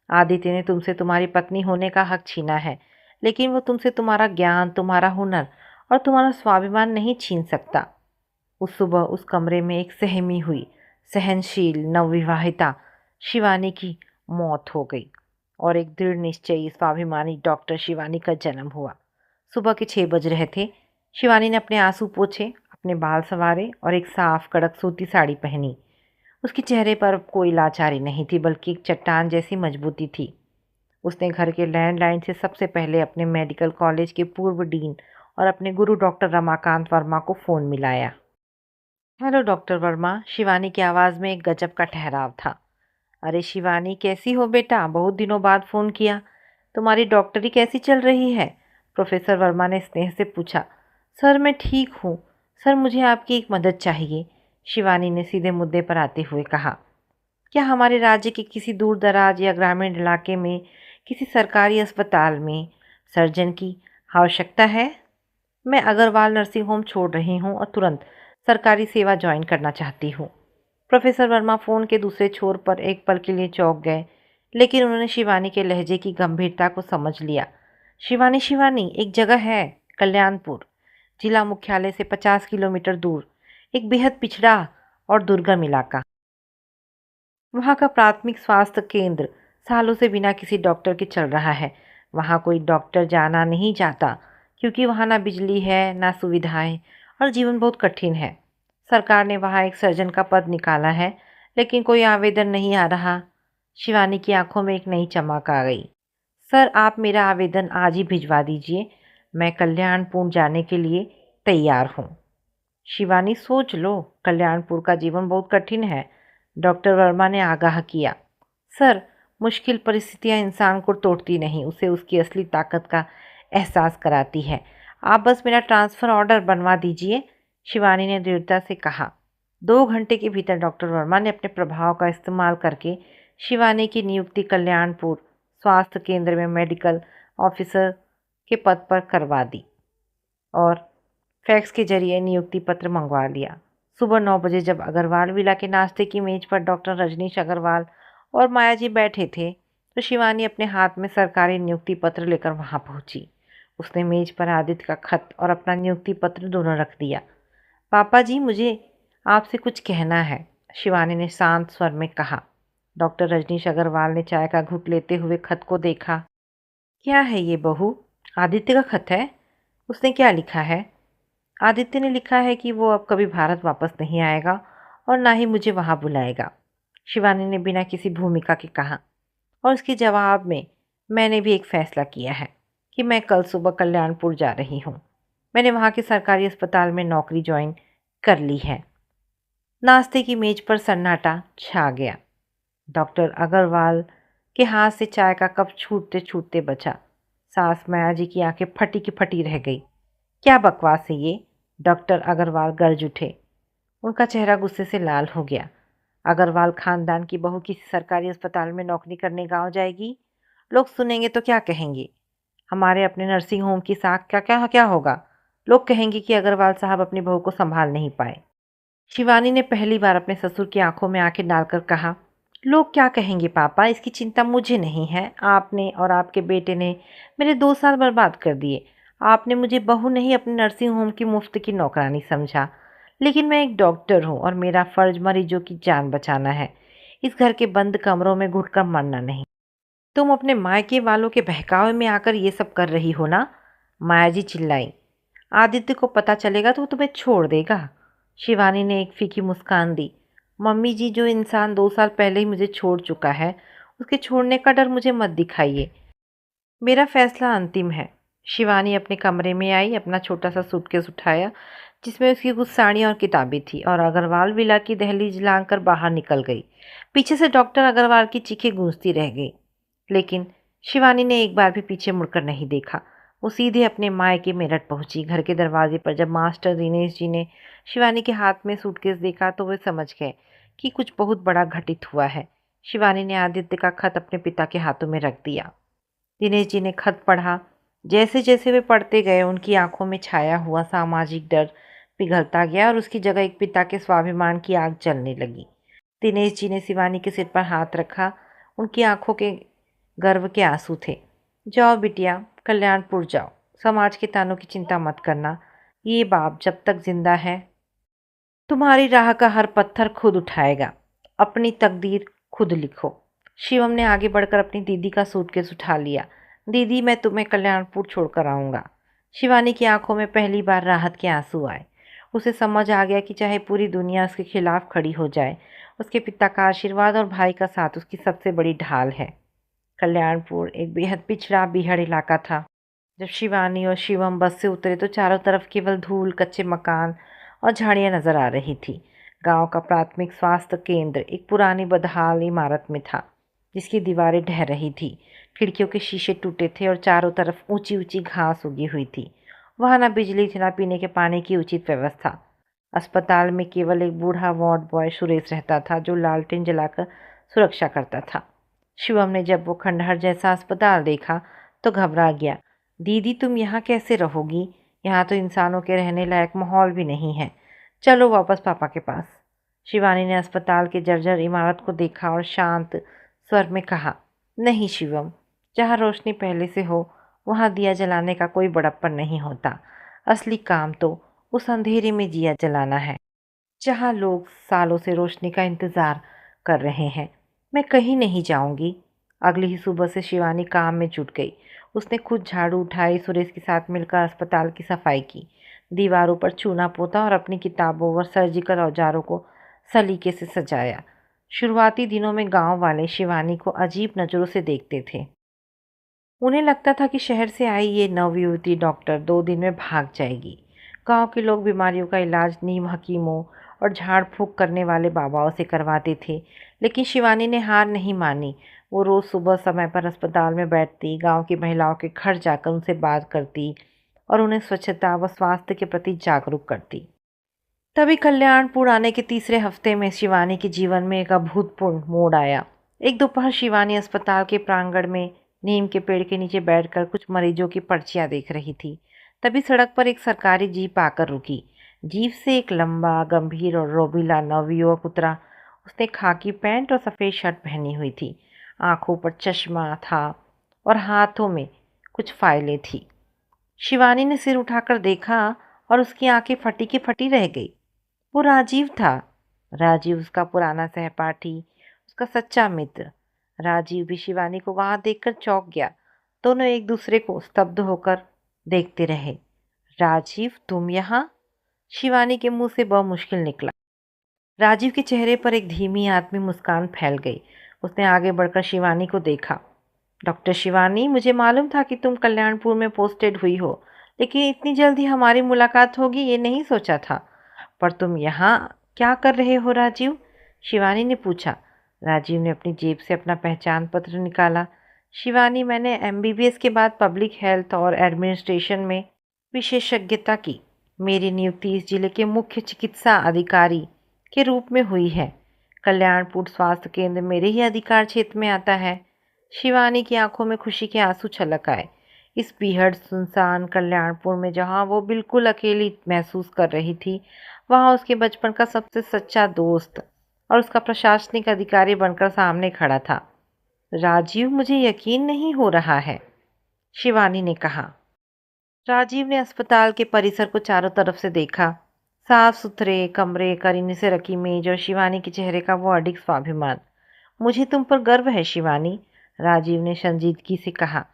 आदित्य ने तुमसे तुम्हारी पत्नी होने का हक छीना है, लेकिन वो तुमसे तुम्हारा ज्ञान, तुम्हारा हुनर और तुम्हारा स्वाभिमान नहीं छीन सकता। उस सुबह उस कमरे में एक सहमी हुई, सहनशील नवविवाहिता शिवानी की मौत हो गई और एक दृढ़ निश्चयी स्वाभिमानी डॉक्टर शिवानी का जन्म हुआ। सुबह के 6 बज रहे थे। शिवानी ने अपने आंसू पोंछे, अपने बाल संवारे और एक साफ कड़क सूती साड़ी पहनी। उसके चेहरे पर कोई लाचारी नहीं थी, बल्कि एक चट्टान जैसी मजबूती थी। उसने घर के लैंडलाइन से सबसे पहले अपने मेडिकल कॉलेज के पूर्व डीन और अपने गुरु डॉक्टर रमाकांत वर्मा को फ़ोन मिलाया। Hello doctor Verma. शिवानी की आवाज़ में एक गजब का ठहराव था। अरे शिवानी, कैसी हो बेटा? बहुत दिनों बाद फ़ोन किया। तुम्हारी डॉक्टरी कैसी चल रही है? प्रोफेसर वर्मा ने स्नेह से पूछा। सर, मैं ठीक हूँ। सर, मुझे आपकी एक मदद चाहिए, शिवानी ने सीधे मुद्दे पर आते हुए कहा। क्या हमारे राज्य के किसी दूर दराज या ग्रामीण इलाके में किसी सरकारी अस्पताल में सर्जन की आवश्यकता है? मैं अग्रवाल नर्सिंग होम छोड़ रही हूँ और तुरंत सरकारी सेवा ज्वाइन करना चाहती हूँ। प्रोफेसर वर्मा फ़ोन के दूसरे छोर पर एक पल के लिए चौंक गए, लेकिन उन्होंने शिवानी के लहजे की गंभीरता को समझ लिया। शिवानी, शिवानी, एक जगह है, कल्याणपुर, जिला मुख्यालय से 50 किलोमीटर दूर, एक बेहद पिछड़ा और दुर्गम इलाका। वहाँ का प्राथमिक स्वास्थ्य केंद्र सालों से बिना किसी डॉक्टर के चल रहा है। वहाँ कोई डॉक्टर जाना नहीं चाहता, क्योंकि वहाँ ना बिजली है, ना सुविधाएं, और जीवन बहुत कठिन है। सरकार ने वहाँ एक सर्जन का पद निकाला है, लेकिन कोई आवेदन नहीं आ रहा। शिवानी की आंखों में एक नई चमक आ गई। सर, आप मेरा आवेदन आज ही भिजवा दीजिए। मैं कल्याणपुर जाने के लिए तैयार हूँ। शिवानी, सोच लो, कल्याणपुर का जीवन बहुत कठिन है, डॉक्टर वर्मा ने आगाह किया। सर, मुश्किल परिस्थितियां इंसान को तोड़ती नहीं, उसे उसकी असली ताकत का एहसास कराती है। आप बस मेरा ट्रांसफ़र ऑर्डर बनवा दीजिए, शिवानी ने दृढ़ता से कहा। 2 घंटे के भीतर डॉक्टर वर्मा ने अपने प्रभाव का इस्तेमाल करके शिवानी की नियुक्ति कल्याणपुर स्वास्थ्य केंद्र में मेडिकल ऑफिसर के पद पर करवा दी और फैक्स के जरिए नियुक्ति पत्र मंगवा लिया। सुबह 9 बजे जब अग्रवाल विला के नाश्ते की मेज पर डॉक्टर रजनीश अग्रवाल और माया जी बैठे थे, तो शिवानी अपने हाथ में सरकारी नियुक्ति पत्र लेकर वहां पहुंची। उसने मेज पर आदित्य का खत और अपना नियुक्ति पत्र दोनों रख दिया। पापा जी, मुझे आपसे कुछ कहना है, शिवानी ने शांत स्वर में कहा। डॉक्टर रजनीश अग्रवाल ने चाय का घूंट लेते हुए खत को देखा। क्या है ये बहू? आदित्य का खत है? उसने क्या लिखा है? आदित्य ने लिखा है कि वो अब कभी भारत वापस नहीं आएगा और ना ही मुझे वहाँ बुलाएगा, शिवानी ने बिना किसी भूमिका के कहा। और उसके जवाब में मैंने भी एक फैसला किया है कि मैं कल सुबह कल्याणपुर जा रही हूँ। मैंने वहाँ के सरकारी अस्पताल में नौकरी ज्वाइन कर ली है। नाश्ते की मेज पर सन्नाटा छा गया। डॉक्टर अग्रवाल के हाथ से चाय का कप छूटते छूटते बचा। सास माया जी की आंखें फटी की फटी रह गई। क्या बकवास है ये? डॉक्टर अग्रवाल गरज उठे। उनका चेहरा गुस्से से लाल हो गया। अग्रवाल खानदान की बहू किसी सरकारी अस्पताल में नौकरी करने गांव जाएगी? लोग सुनेंगे तो क्या कहेंगे? हमारे अपने नर्सिंग होम की साख का क्या क्या होगा? लोग कहेंगे कि अग्रवाल साहब अपनी बहू को संभाल नहीं पाए। शिवानी ने पहली बार अपने ससुर की आंखों में आंखें डालकर कहा, लोग क्या कहेंगे पापा, इसकी चिंता मुझे नहीं है। आपने और आपके बेटे ने मेरे 2 साल बर्बाद कर दिए। आपने मुझे बहू नहीं, अपने नर्सिंग होम की मुफ्त की नौकरानी समझा। लेकिन मैं एक डॉक्टर हूँ और मेरा फ़र्ज मरीजों की जान बचाना है, इस घर के बंद कमरों में घुटकर मरना नहीं। तुम अपने मायके वालों के बहकावे में आकर ये सब कर रही हो ना? माया जी चिल्लाई। आदित्य को पता चलेगा तो वो तुम्हें छोड़ देगा। शिवानी ने एक फीकी मुस्कान दी। मम्मी जी, जो इंसान 2 साल पहले ही मुझे छोड़ चुका है, उसके छोड़ने का डर मुझे मत दिखाइए। मेरा फैसला अंतिम है। शिवानी अपने कमरे में आई, अपना छोटा सा सूटकेस उठाया जिसमें उसकी कुछ साड़ियाँ और किताबें थी, और अग्रवाल विला की दहलीज लांघ कर बाहर निकल गई। पीछे से डॉक्टर अग्रवाल की चीखें गूंजती रह गई, लेकिन शिवानी ने एक बार भी पीछे मुड़कर नहीं देखा। वो सीधे अपने मायके मेरठ पहुंची। घर के दरवाजे पर जब मास्टर दिनेश जी ने शिवानी के हाथ में सूटकेस देखा तो वे समझ गए कि कुछ बहुत बड़ा घटित हुआ है। शिवानी ने आदित्य का खत अपने पिता के हाथों में रख दिया। दिनेश जी ने खत पढ़ा। जैसे जैसे वे पढ़ते गए, उनकी आंखों में छाया हुआ सामाजिक डर पिघलता गया और उसकी जगह एक पिता के स्वाभिमान की आग जलने लगी। दिनेश जी ने शिवानी के सिर पर हाथ रखा। उनकी आंखों के गर्व के आंसू थे। जाओ बिटिया, कल्याणपुर जाओ। समाज के तानों की चिंता मत करना। ये बाप जब तक जिंदा है तुम्हारी राह का हर पत्थर खुद उठाएगा। अपनी तकदीर खुद लिखो। शिवम ने आगे बढ़कर अपनी दीदी का सूटकेस उठा लिया। दीदी, मैं तुम्हें कल्याणपुर छोड़कर आऊँगा। शिवानी की आंखों में पहली बार राहत के आंसू आए। उसे समझ आ गया कि चाहे पूरी दुनिया उसके खिलाफ खड़ी हो जाए, उसके पिता का आशीर्वाद और भाई का साथ उसकी सबसे बड़ी ढाल है। कल्याणपुर एक बेहद पिछड़ा बीहड़ इलाका था। जब शिवानी और शिवम बस से उतरे तो चारों तरफ केवल धूल, कच्चे मकान और झाड़ियां नजर आ रही थी। गांव का प्राथमिक स्वास्थ्य केंद्र एक पुरानी बदहाल इमारत में था, जिसकी दीवारें ढह रही थी। खिड़कियों के शीशे टूटे थे और चारों तरफ ऊंची ऊंची घास उगी हुई थी। वहां न बिजली थी, न पीने के पानी की उचित व्यवस्था। अस्पताल में केवल एक बूढ़ा वार्ड बॉय सुरेश रहता था, जो लालटेन जलाकर सुरक्षा करता था। शिवम ने जब वो खंडहर जैसा अस्पताल देखा तो घबरा गया। दीदी, तुम यहाँ कैसे रहोगी? यहाँ तो इंसानों के रहने लायक माहौल भी नहीं है। चलो वापस पापा के पास। शिवानी ने अस्पताल के जर्जर इमारत को देखा और शांत स्वर में कहा, नहीं शिवम, जहाँ रोशनी पहले से हो वहाँ दिया जलाने का कोई बड़प्पन नहीं होता। असली काम तो उस अंधेरे में दिया जलाना है जहाँ लोग सालों से रोशनी का इंतज़ार कर रहे हैं। मैं कहीं नहीं जाऊंगी। अगली ही सुबह से शिवानी काम में जुट गई। उसने खुद झाड़ू उठाई, सुरेश के साथ मिलकर अस्पताल की सफाई की। दीवारों पर चूना पोता और अपनी किताबों और सर्जिकल औजारों को सलीके से सजाया। शुरुआती दिनों में गांव वाले शिवानी को अजीब नज़रों से देखते थे। उन्हें लगता था कि शहर से आई ये नवयुवती डॉक्टर 2 दिन में भाग जाएगी। गांव के लोग बीमारियों का इलाज नीम हकीमों और झाड़ फूंक करने वाले बाबाओं से करवाते थे, लेकिन शिवानी ने हार नहीं मानी। वो रोज़ सुबह समय पर अस्पताल में बैठती, गांव की महिलाओं के घर जाकर उनसे बात करती और उन्हें स्वच्छता व स्वास्थ्य के प्रति जागरूक करती। तभी कल्याणपुर आने के तीसरे हफ्ते में शिवानी के जीवन में एक अभूतपूर्व मोड़ आया। एक दोपहर शिवानी अस्पताल के प्रांगण में नीम के पेड़ के नीचे बैठकर कुछ मरीजों की पर्चियां देख रही थी। तभी सड़क पर एक सरकारी जीप आकर रुकी। जीप से एक लंबा, गंभीर और रोबीला नवयुवक उतरा। उसने खाकी पैंट और सफ़ेद शर्ट पहनी हुई थी। आंखों पर चश्मा था और हाथों में कुछ फाइलें थी। शिवानी ने सिर उठाकर देखा और उसकी आंखें फटी की फटी रह गई। वो राजीव था। राजीव उसका पुराना सहपाठी, उसका सच्चा मित्र। राजीव भी शिवानी को वहां देखकर चौंक गया। दोनों एक दूसरे को स्तब्ध होकर देखते रहे। राजीव, तुम यहाँ? शिवानी के मुंह से बमुश्किल निकला। राजीव के चेहरे पर एक धीमी आत्मी मुस्कान फैल गई। उसने आगे बढ़कर शिवानी को देखा। डॉक्टर शिवानी, मुझे मालूम था कि तुम कल्याणपुर में पोस्टेड हुई हो, लेकिन इतनी जल्दी हमारी मुलाकात होगी ये नहीं सोचा था। पर तुम यहाँ क्या कर रहे हो राजीव? शिवानी ने पूछा। राजीव ने अपनी जेब से अपना पहचान पत्र निकाला। शिवानी, मैंने एमबीबीएस के बाद पब्लिक हेल्थ और एडमिनिस्ट्रेशन में विशेषज्ञता की। मेरी नियुक्ति इस जिले के मुख्य चिकित्सा अधिकारी के रूप में हुई है। कल्याणपुर स्वास्थ्य केंद्र मेरे ही अधिकार क्षेत्र में आता है। शिवानी की आंखों में खुशी के आंसू छलक आए। इस बीहड़ सुनसान कल्याणपुर में जहां वो बिल्कुल अकेली महसूस कर रही थी, वहां उसके बचपन का सबसे सच्चा दोस्त और उसका प्रशासनिक अधिकारी बनकर सामने खड़ा था। राजीव, मुझे यकीन नहीं हो रहा है, शिवानी ने कहा। राजीव ने अस्पताल के परिसर को चारों तरफ से देखा। साफ सुथरे कमरे, करीने से रखी मेज और शिवानी के चेहरे का वो अडिग स्वाभिमान। मुझे तुम पर गर्व है शिवानी, राजीव ने संजीदगी से कहा।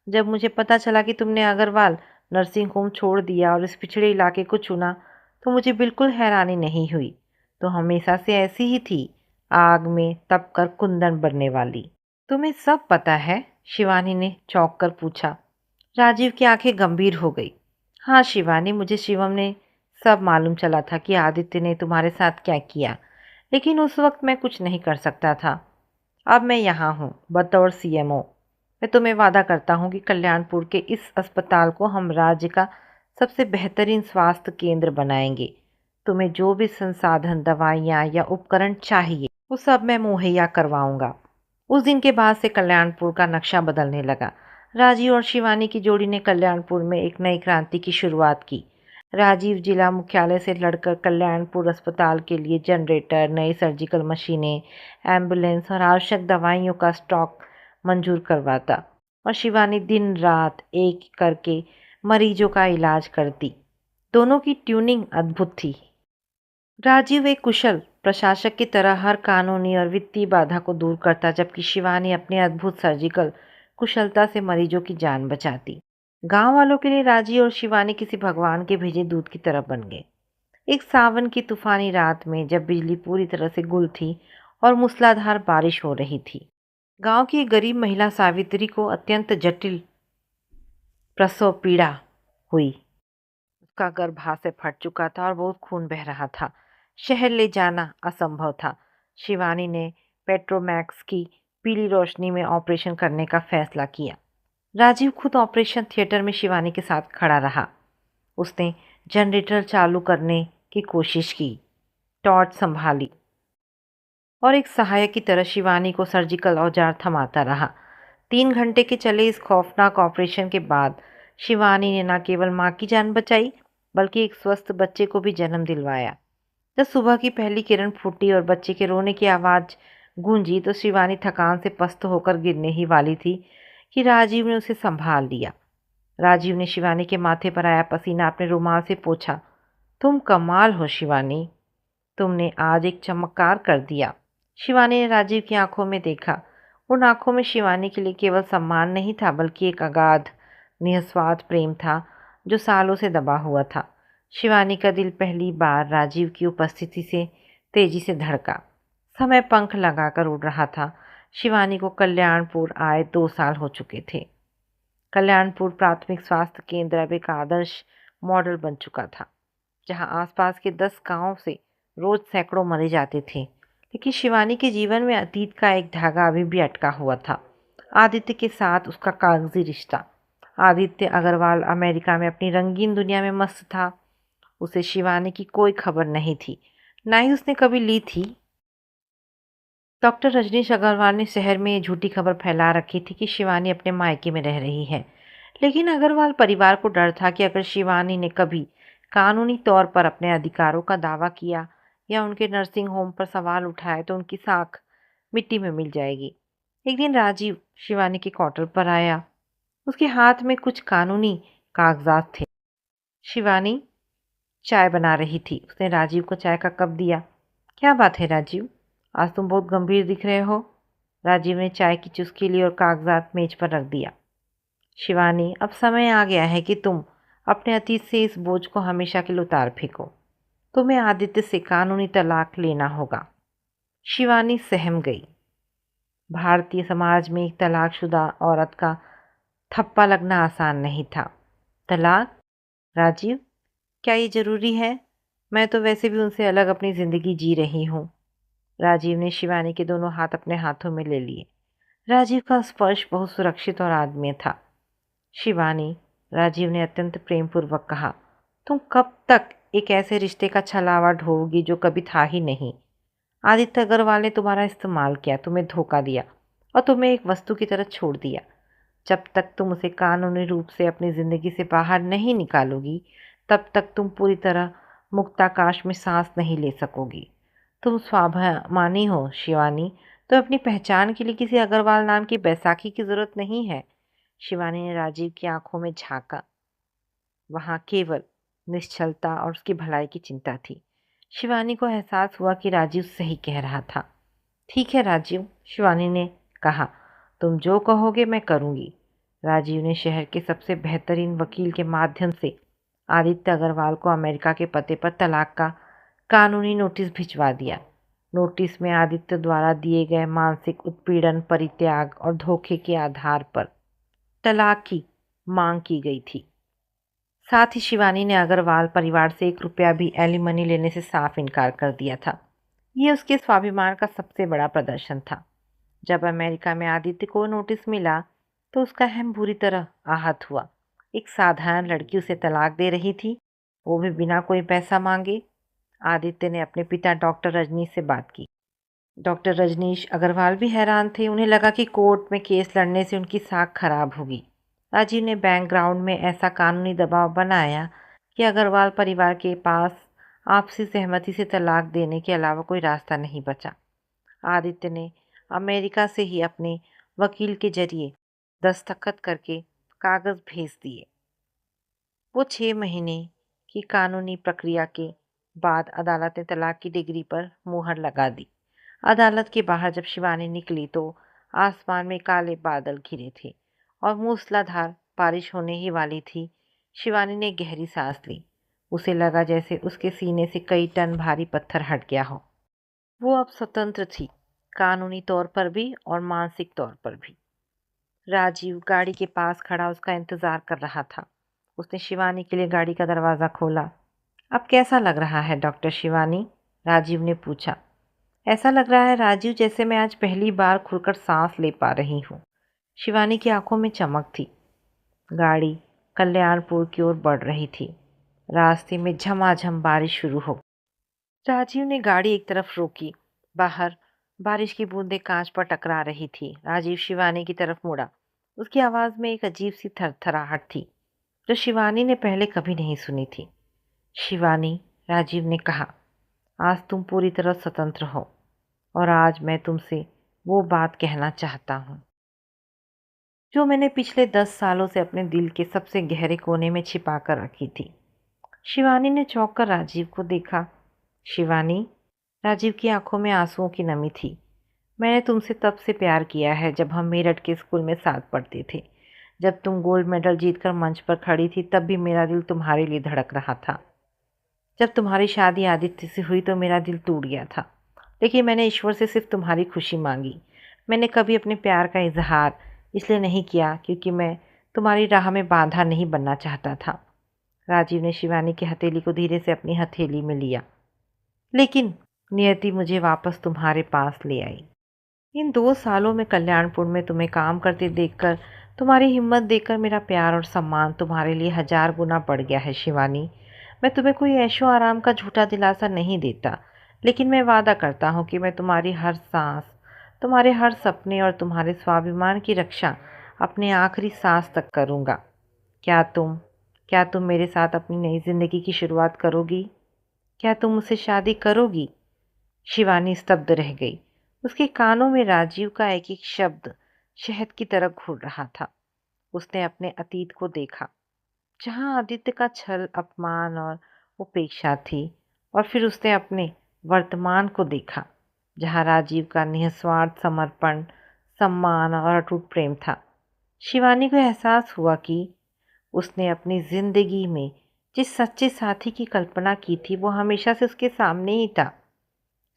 जब मुझे पता चला कि तुमने अग्रवाल नर्सिंग होम छोड़ दिया और इस पिछड़े इलाके को चुना, तो मुझे बिल्कुल हैरानी नहीं हुई। तो हमेशा से ऐसी ही थी, आग में तप कर कुंदन बनने वाली। तुम्हें सब पता है? शिवानी ने चौंक कर पूछा। राजीव की आंखें गंभीर हो गई। हाँ शिवानी, मुझे शिवम ने सब मालूम चला था कि आदित्य ने तुम्हारे साथ क्या किया, लेकिन उस वक्त मैं कुछ नहीं कर सकता था। अब मैं यहाँ हूँ बतौर सीएमओ। मैं तुम्हें वादा करता हूँ कि कल्याणपुर के इस अस्पताल को हम राज्य का सबसे बेहतरीन स्वास्थ्य केंद्र बनाएंगे। तुम्हें जो भी संसाधन, दवाइयाँ या उपकरण चाहिए, वो सब मैं मुहैया करवाऊंगा। उस दिन के बाद से कल्याणपुर का नक्शा बदलने लगा। राजीव और शिवानी की जोड़ी ने कल्याणपुर में एक नई क्रांति की शुरुआत की। राजीव जिला मुख्यालय से लड़कर कल्याणपुर अस्पताल के लिए जनरेटर, नई सर्जिकल मशीनें, एम्बुलेंस और आवश्यक दवाइयों का स्टॉक मंजूर करवाता और शिवानी दिन रात एक करके मरीजों का इलाज करती। दोनों की ट्यूनिंग अद्भुत थी। राजीव एक कुशल प्रशासक की तरह हर कानूनी और वित्तीय बाधा को दूर करता, जबकि शिवानी अपनी अद्भुत सर्जिकल कुशलता से मरीजों की जान बचाती। गांव वालों के लिए राजीव और शिवानी किसी भगवान के भेजे दूत की तरह बन गए। एक सावन की तूफानी रात में जब बिजली पूरी तरह से गुल थी और मूसलाधार बारिश हो रही थी, गांव की एक गरीब महिला सावित्री को अत्यंत जटिल प्रसव पीड़ा हुई। उसका गर्भाशय से फट चुका था और बहुत खून बह रहा था। शहर ले जाना असंभव था। शिवानी ने पेट्रोमैक्स की पीली रोशनी में ऑपरेशन करने का फैसला किया। राजीव खुद ऑपरेशन थिएटर में शिवानी के साथ खड़ा रहा। उसने जनरेटर चालू करने की कोशिश की, टॉर्च संभाली और एक सहायक की तरह शिवानी को सर्जिकल औजार थमाता रहा। 3 घंटे के चले इस खौफनाक ऑपरेशन के बाद शिवानी ने न केवल मां की जान बचाई, बल्कि एक स्वस्थ बच्चे को भी जन्म दिलवाया। जब सुबह की पहली किरण फूटी और बच्चे के रोने की आवाज़ गूंजी, तो शिवानी थकान से पस्त होकर गिरने ही वाली थी कि राजीव ने उसे संभाल लिया। राजीव ने शिवानी के माथे पर आया पसीना अपने रुमाल से पोंछा। तुम कमाल हो शिवानी, तुमने आज एक चमत्कार कर दिया। शिवानी ने राजीव की आंखों में देखा। उन आंखों में शिवानी के लिए केवल सम्मान नहीं था, बल्कि एक अगाध निस्वार्थ प्रेम था जो सालों से दबा हुआ था। शिवानी का दिल पहली बार राजीव की उपस्थिति से तेजी से धड़का। समय पंख लगाकर उड़ रहा था। शिवानी को कल्याणपुर आए 2 साल हो चुके थे। कल्याणपुर प्राथमिक स्वास्थ्य केंद्र अब एक आदर्श मॉडल बन चुका था, जहां आसपास के 10 गांवों से रोज सैकड़ों मरे जाते थे। लेकिन शिवानी के जीवन में अतीत का एक धागा अभी भी अटका हुआ था, आदित्य के साथ उसका कागजी रिश्ता। आदित्य अग्रवाल अमेरिका में अपनी रंगीन दुनिया में मस्त था। उसे शिवानी की कोई खबर नहीं थी, ना ही उसने कभी ली थी। डॉक्टर रजनीश अग्रवाल ने शहर में ये झूठी खबर फैला रखी थी कि शिवानी अपने मायके में रह रही है। लेकिन अग्रवाल परिवार को डर था कि अगर शिवानी ने कभी कानूनी तौर पर अपने अधिकारों का दावा किया या उनके नर्सिंग होम पर सवाल उठाए तो उनकी साख मिट्टी में मिल जाएगी। एक दिन राजीव शिवानी के क्वार्टर पर आया। उसके हाथ में कुछ कानूनी कागजात थे। शिवानी चाय बना रही थी। उसने राजीव को चाय का कप दिया। क्या बात है राजीव, आज तुम बहुत गंभीर दिख रहे हो। राजीव ने चाय की चुस्की ली और कागजात मेज पर रख दिया। शिवानी, अब समय आ गया है कि तुम अपने अतीत से इस बोझ को हमेशा के लिए उतार फेंको। तुम्हें आदित्य से कानूनी तलाक लेना होगा। शिवानी सहम गई। भारतीय समाज में एक तलाकशुदा औरत का थप्पा लगना आसान नहीं था। तलाक? राजीव, क्या ये जरूरी है? मैं तो वैसे भी उनसे अलग अपनी जिंदगी जी रही हूँ। राजीव ने शिवानी के दोनों हाथ अपने हाथों में ले लिए। राजीव का स्पर्श बहुत सुरक्षित और आत्मीय था। शिवानी, राजीव ने अत्यंत प्रेमपूर्वक कहा, तुम कब तक एक ऐसे रिश्ते का छलावा ढोओगी जो कभी था ही नहीं। आदित्य अग्रवाल ने तुम्हारा इस्तेमाल किया, तुम्हें धोखा दिया और तुम्हें एक वस्तु की तरह छोड़ दिया। जब तक तुम उसे कानूनी रूप से अपनी ज़िंदगी से बाहर नहीं निकालोगी, तब तक तुम पूरी तरह मुक्ताकाश में सांस नहीं ले सकोगी। तुम स्वाभिमानी हो शिवानी, तो अपनी पहचान के लिए किसी अग्रवाल नाम की बैसाखी की ज़रूरत नहीं है। शिवानी ने राजीव की आंखों में झांका। वहाँ केवल निश्चलता और उसकी भलाई की चिंता थी। शिवानी को एहसास हुआ कि राजीव सही कह रहा था। ठीक है राजीव, शिवानी ने कहा, तुम जो कहोगे मैं करूँगी। राजीव ने शहर के सबसे बेहतरीन वकील के माध्यम से आदित्य अग्रवाल को अमेरिका के पते पर तलाक का कानूनी नोटिस भिजवा दिया। नोटिस में आदित्य द्वारा दिए गए मानसिक उत्पीड़न, परित्याग और धोखे के आधार पर तलाक की मांग की गई थी। साथ ही शिवानी ने अग्रवाल परिवार से 1 रुपया भी एलिमनी लेने से साफ इनकार कर दिया था। ये उसके स्वाभिमान का सबसे बड़ा प्रदर्शन था। जब अमेरिका में आदित्य को नोटिस मिला तो उसका अहम बुरी तरह आहत हुआ। एक साधारण लड़की उसे तलाक दे रही थी, वो भी बिना कोई पैसा मांगे। आदित्य ने अपने पिता डॉक्टर रजनीश से बात की। डॉक्टर रजनीश अग्रवाल भी हैरान थे। उन्हें लगा कि कोर्ट में केस लड़ने से उनकी साख खराब होगी। राजीव ने बैकग्राउंड में ऐसा कानूनी दबाव बनाया कि अग्रवाल परिवार के पास आपसी सहमति से तलाक देने के अलावा कोई रास्ता नहीं बचा। आदित्य ने अमेरिका से ही अपने वकील के जरिए दस्तखत करके कागज़ भेज दिए। वो 6 महीने की कानूनी प्रक्रिया के बाद अदालत ने तलाक की डिग्री पर मुहर लगा दी। अदालत के बाहर जब शिवानी निकली तो आसमान में काले बादल घिरे थे और मूसलाधार बारिश होने ही वाली थी। शिवानी ने गहरी सांस ली। उसे लगा जैसे उसके सीने से कई टन भारी पत्थर हट गया हो। वो अब स्वतंत्र थी, कानूनी तौर पर भी और मानसिक तौर पर भी। राजीव गाड़ी के पास खड़ा उसका इंतज़ार कर रहा था। उसने शिवानी के लिए गाड़ी का दरवाज़ा खोला। अब कैसा लग रहा है डॉक्टर शिवानी? राजीव ने पूछा। ऐसा लग रहा है राजीव जैसे मैं आज पहली बार खुलकर सांस ले पा रही हूँ। शिवानी की आंखों में चमक थी। गाड़ी कल्याणपुर की ओर बढ़ रही थी। रास्ते में झमाझम बारिश शुरू हो। राजीव ने गाड़ी एक तरफ रोकी। बाहर बारिश की बूंदें कांच पर टकरा रही थी। राजीव शिवानी की तरफ मुड़ा। उसकी आवाज़ में एक अजीब सी थरथराहट थी जो शिवानी ने पहले कभी नहीं सुनी थी। शिवानी, राजीव ने कहा, आज तुम पूरी तरह स्वतंत्र हो और आज मैं तुमसे वो बात कहना चाहता हूँ जो मैंने पिछले 10 सालों से अपने दिल के सबसे गहरे कोने में छिपा कर रखी थी। शिवानी ने चौंक कर राजीव को देखा। शिवानी, राजीव की आंखों में आंसुओं की नमी थी। मैंने तुमसे तब से प्यार किया है जब हम मेरठ के स्कूल में साथ पढ़ते थे। जब तुम गोल्ड मेडल जीतकर मंच पर खड़ी थी तब भी मेरा दिल तुम्हारे लिए धड़क रहा था। जब तुम्हारी शादी आदित्य से हुई तो मेरा दिल टूट गया था, लेकिन मैंने ईश्वर से सिर्फ तुम्हारी खुशी मांगी। मैंने कभी अपने प्यार का इजहार इसलिए नहीं किया क्योंकि मैं तुम्हारी राह में बाधा नहीं बनना चाहता था। राजीव ने शिवानी की हथेली को धीरे से अपनी हथेली में लिया। लेकिन नियति मुझे वापस तुम्हारे पास ले आई। इन 2 सालों में कल्याणपुर में तुम्हें काम करते देखकर, तुम्हारी हिम्मत देखकर मेरा प्यार और सम्मान तुम्हारे लिए 1000 गुना बढ़ गया है शिवानी। मैं तुम्हें कोई ऐशो आराम का झूठा दिलासा नहीं देता, लेकिन मैं वादा करता हूँ कि मैं तुम्हारी हर सांस, तुम्हारे हर सपने और तुम्हारे स्वाभिमान की रक्षा अपने आखिरी सांस तक करूँगा। क्या तुम क्या तुम मेरे साथ अपनी नई जिंदगी की शुरुआत करोगी? क्या तुम मुझसे शादी करोगी? शिवानी स्तब्ध रह गई। उसके कानों में राजीव का एक एक शब्द शहद की तरह घुल रहा था। उसने अपने अतीत को देखा, जहां आदित्य का छल, अपमान और उपेक्षा थी, और फिर उसने अपने वर्तमान को देखा, जहां राजीव का निस्वार्थ समर्पण, सम्मान और अटूट प्रेम था। शिवानी को एहसास हुआ कि उसने अपनी जिंदगी में जिस सच्चे साथी की कल्पना की थी वो हमेशा से उसके सामने ही था।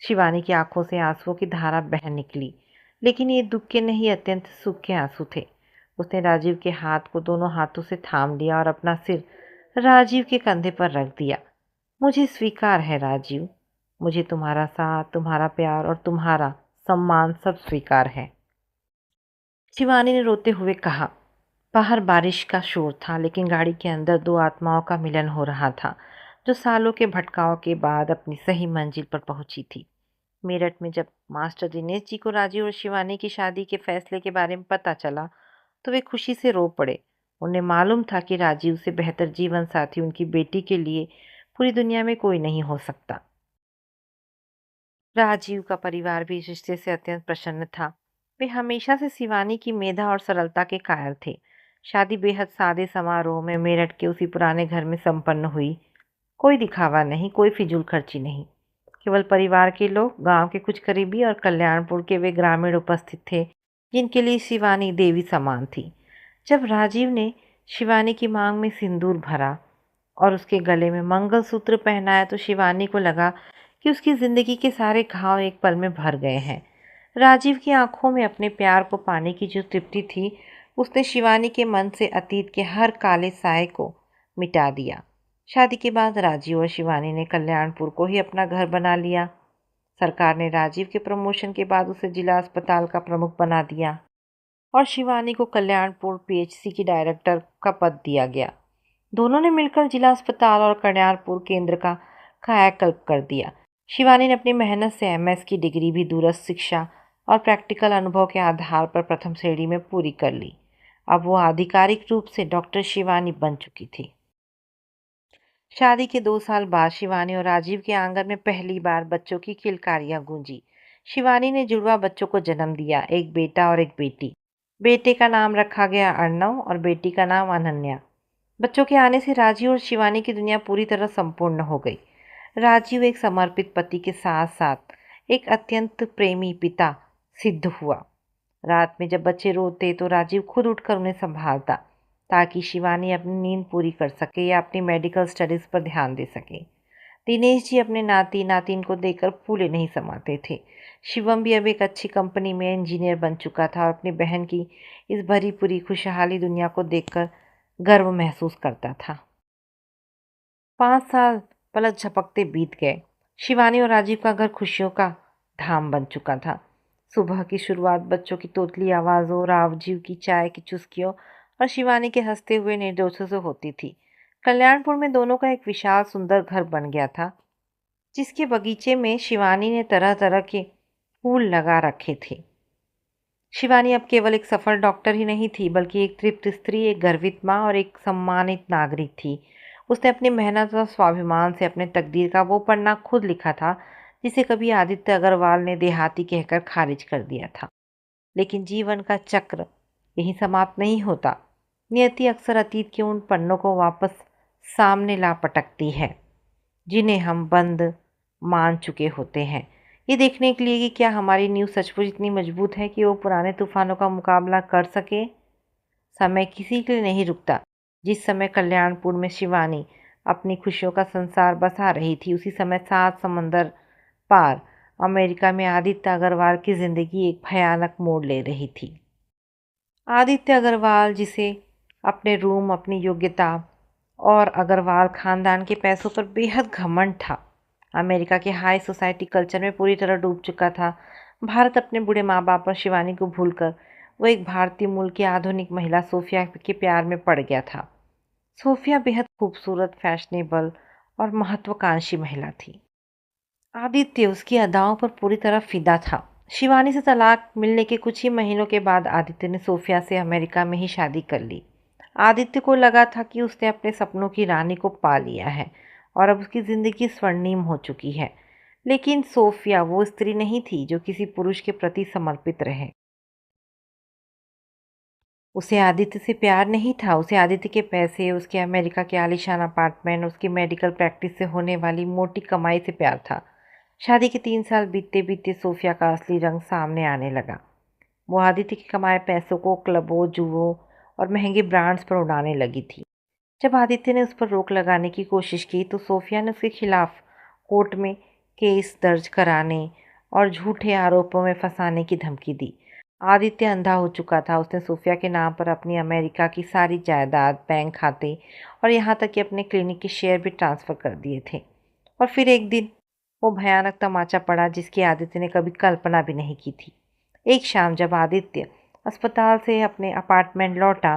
शिवानी की आंखों से आंसुओं की धारा बह निकली, लेकिन ये दुख के नहीं, अत्यंत सुख के आंसू थे। उसने राजीव के हाथ को दोनों हाथों से थाम लिया और अपना सिर राजीव के कंधे पर रख दिया। मुझे स्वीकार है राजीव, मुझे तुम्हारा साथ, तुम्हारा प्यार और तुम्हारा सम्मान सब स्वीकार है। शिवानी ने रोते हुए कहा। बाहर बारिश का शोर था, लेकिन गाड़ी के अंदर 2 आत्माओं का मिलन हो रहा था, जो सालों के भटकाव के बाद अपनी सही मंजिल पर पहुंची थी। मेरठ में जब मास्टर दिनेश जी को राजीव और शिवानी की शादी के फैसले के बारे में पता चला तो वे खुशी से रो पड़े। उन्हें मालूम था कि राजीव से बेहतर जीवन साथी उनकी बेटी के लिए पूरी दुनिया में कोई नहीं हो सकता। राजीव का परिवार भी इस रिश्ते से अत्यंत प्रसन्न था। वे हमेशा से शिवानी की मेधा और सरलता के कायल थे। शादी बेहद सादे समारोह में मेरठ के उसी पुराने घर में संपन्न हुई। कोई दिखावा नहीं, कोई फिजूल खर्ची नहीं। केवल परिवार के लोग, गांव के कुछ करीबी और कल्याणपुर के वे ग्रामीण उपस्थित थे, जिनके लिए शिवानी देवी समान थी। जब राजीव ने शिवानी की मांग में सिंदूर भरा और उसके गले में मंगलसूत्र पहनाया तो शिवानी को लगा कि उसकी जिंदगी के सारे घाव एक पल में भर गए हैं। राजीव की आंखों में अपने प्यार को पाने की जो तृप्ति थी, उसने शिवानी के मन से अतीत के हर काले साए को मिटा दिया। शादी के बाद राजीव और शिवानी ने कल्याणपुर को ही अपना घर बना लिया। सरकार ने राजीव के प्रमोशन के बाद उसे जिला अस्पताल का प्रमुख बना दिया और शिवानी को कल्याणपुर पीएचसी की डायरेक्टर का पद दिया गया। दोनों ने मिलकर जिला अस्पताल और कल्याणपुर केंद्र का कायाकल्प कर दिया। शिवानी ने अपनी मेहनत से एमएस की डिग्री भी दूरस्थ शिक्षा और प्रैक्टिकल अनुभव के आधार पर प्रथम श्रेणी में पूरी कर ली। अब वो आधिकारिक रूप से डॉक्टर शिवानी बन चुकी थी। शादी के 2 साल बाद शिवानी और राजीव के आंगन में पहली बार बच्चों की किलकारियां गूंजी। शिवानी ने जुड़वा बच्चों को जन्म दिया, एक बेटा और एक बेटी। बेटे का नाम रखा गया अर्णव और बेटी का नाम अनन्या। बच्चों के आने से राजीव और शिवानी की दुनिया पूरी तरह संपूर्ण हो गई। राजीव एक समर्पित पति के साथ साथ एक अत्यंत प्रेमी पिता सिद्ध हुआ। रात में जब बच्चे रोते तो राजीव खुद उठकर उन्हें संभालता, ताकि शिवानी अपनी नींद पूरी कर सके या अपनी मेडिकल स्टडीज पर ध्यान दे सके। दिनेश जी अपने नाती नातिन को देखकर फूले नहीं समाते थे। शिवम भी अब एक अच्छी कंपनी में इंजीनियर बन चुका था और अपनी बहन की इस भरी पूरी खुशहाली दुनिया को देखकर गर्व महसूस करता था। 5 साल पलक झपकते बीत गए। शिवानी और राजीव का घर खुशियों का धाम बन चुका था। सुबह की शुरुआत बच्चों की तोतली आवाज़ों, राजीव की चाय की चुस्कियों और शिवानी के हंसते हुए निर्दोषों से होती थी। कल्याणपुर में दोनों का एक विशाल सुंदर घर बन गया था, जिसके बगीचे में शिवानी ने तरह तरह के फूल लगा रखे थे। शिवानी अब केवल एक सफल डॉक्टर ही नहीं थी, बल्कि एक तृप्त स्त्री, एक गर्वित माँ और एक सम्मानित नागरिक थी। उसने अपनी मेहनत और स्वाभिमान से अपने तकदीर का वो पन्ना खुद लिखा था, जिसे कभी आदित्य अग्रवाल ने देहाती कहकर खारिज कर दिया था। लेकिन जीवन का चक्र यहीं समाप्त नहीं होता। नियति अक्सर अतीत के उन पन्नों को वापस सामने ला पटकती है, जिन्हें हम बंद मान चुके होते हैं, ये देखने के लिए कि क्या हमारी नींव सचमुच इतनी मजबूत है कि वो पुराने तूफानों का मुकाबला कर सके। समय किसी के लिए नहीं रुकता। जिस समय कल्याणपुर में शिवानी अपनी खुशियों का संसार बसा रही थी, उसी समय 7 समंदर पार अमेरिका में आदित्य अग्रवाल की जिंदगी एक भयानक मोड़ ले रही थी। आदित्य अग्रवाल, जिसे अपने रूम, अपनी योग्यता और अग्रवाल खानदान के पैसों पर बेहद घमंड था, अमेरिका के हाई सोसाइटी कल्चर में पूरी तरह डूब चुका था। भारत अपने बूढ़े माँ बाप और शिवानी को भूलकर वो एक भारतीय मूल की आधुनिक महिला सोफिया के प्यार में पड़ गया था। सोफिया बेहद खूबसूरत, फैशनेबल और महत्वाकांक्षी महिला थी। आदित्य उसकी अदाओं पर पूरी तरह फिदा था। शिवानी से तलाक मिलने के कुछ ही महीनों के बाद आदित्य ने सोफिया से अमेरिका में ही शादी कर ली। आदित्य को लगा था कि उसने अपने सपनों की रानी को पा लिया है और अब उसकी ज़िंदगी स्वर्णिम हो चुकी है। लेकिन सोफिया वो स्त्री नहीं थी जो किसी पुरुष के प्रति समर्पित रहे। उसे आदित्य से प्यार नहीं था, उसे आदित्य के पैसे, उसके अमेरिका के आलीशान अपार्टमेंट, उसकी मेडिकल प्रैक्टिस से होने वाली मोटी कमाई से प्यार था। शादी के 3 साल बीतते बीतते सोफिया का असली रंग सामने आने लगा। वो आदित्य के कमाए पैसों को क्लबों, जुओं और महंगे ब्रांड्स पर उड़ाने लगी थी। जब आदित्य ने उस पर रोक लगाने की कोशिश की तो सोफिया ने उसके खिलाफ कोर्ट में केस दर्ज कराने और झूठे आरोपों में फंसाने की धमकी दी। आदित्य अंधा हो चुका था। उसने सोफिया के नाम पर अपनी अमेरिका की सारी जायदाद, बैंक खाते और यहाँ तक कि अपने क्लिनिक के शेयर भी ट्रांसफ़र कर दिए थे। और फिर एक दिन वो भयानक तमाचा पड़ा जिसकी आदित्य ने कभी कल्पना भी नहीं की थी। एक शाम जब आदित्य अस्पताल से अपने अपार्टमेंट लौटा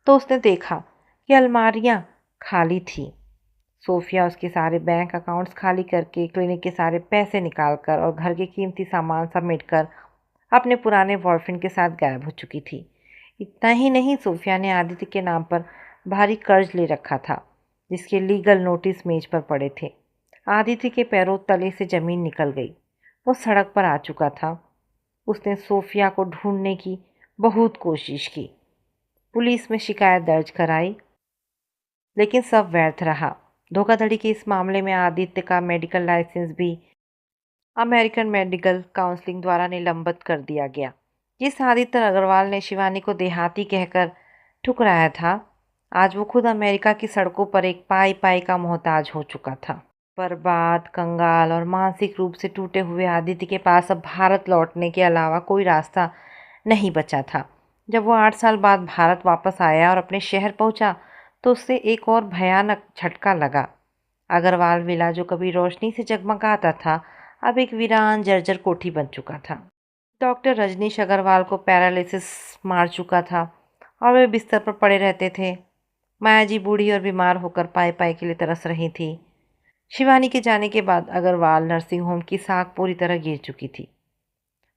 तो उसने देखा कि अलमारियां खाली थीं। सोफिया उसके सारे बैंक अकाउंट्स खाली करके, क्लिनिक के सारे पैसे निकालकर और घर के कीमती सामान समेटकर अपने पुराने बॉयफ्रेंड के साथ गायब हो चुकी थी। इतना ही नहीं, सोफिया ने आदित्य के नाम पर भारी कर्ज ले रखा था जिसके लीगल नोटिस मेज पर पड़े थे। आदित्य के पैरों तले से जमीन निकल गई। वो सड़क पर आ चुका था। उसने सोफिया को ढूंढने की बहुत कोशिश की, पुलिस में शिकायत दर्ज कराई, लेकिन सब व्यर्थ रहा। धोखाधड़ी के इस मामले में आदित्य का मेडिकल लाइसेंस भी अमेरिकन मेडिकल काउंसिल द्वारा निलंबित कर दिया गया। जिस आदित्य अग्रवाल ने शिवानी को देहाती कहकर ठुकराया था, आज वो खुद अमेरिका की सड़कों पर एक पाई पाई का मोहताज हो चुका था। बर्बाद, कंगाल और मानसिक रूप से टूटे हुए आदित्य के पास अब भारत लौटने के अलावा कोई रास्ता नहीं बचा था। जब वो 8 साल बाद भारत वापस आया और अपने शहर पहुंचा तो उससे एक और भयानक झटका लगा। अग्रवाल विला, जो कभी रोशनी से जगमगाता था, अब एक वीरान जर्जर कोठी बन चुका था। डॉक्टर रजनीश अग्रवाल को पैरालिसिस मार चुका था और वे बिस्तर पर पड़े रहते थे। माया जी बूढ़ी और बीमार होकर पाई पाई के लिए तरस रही थी। शिवानी के जाने के बाद अग्रवाल नर्सिंग होम की साख पूरी तरह गिर चुकी थी।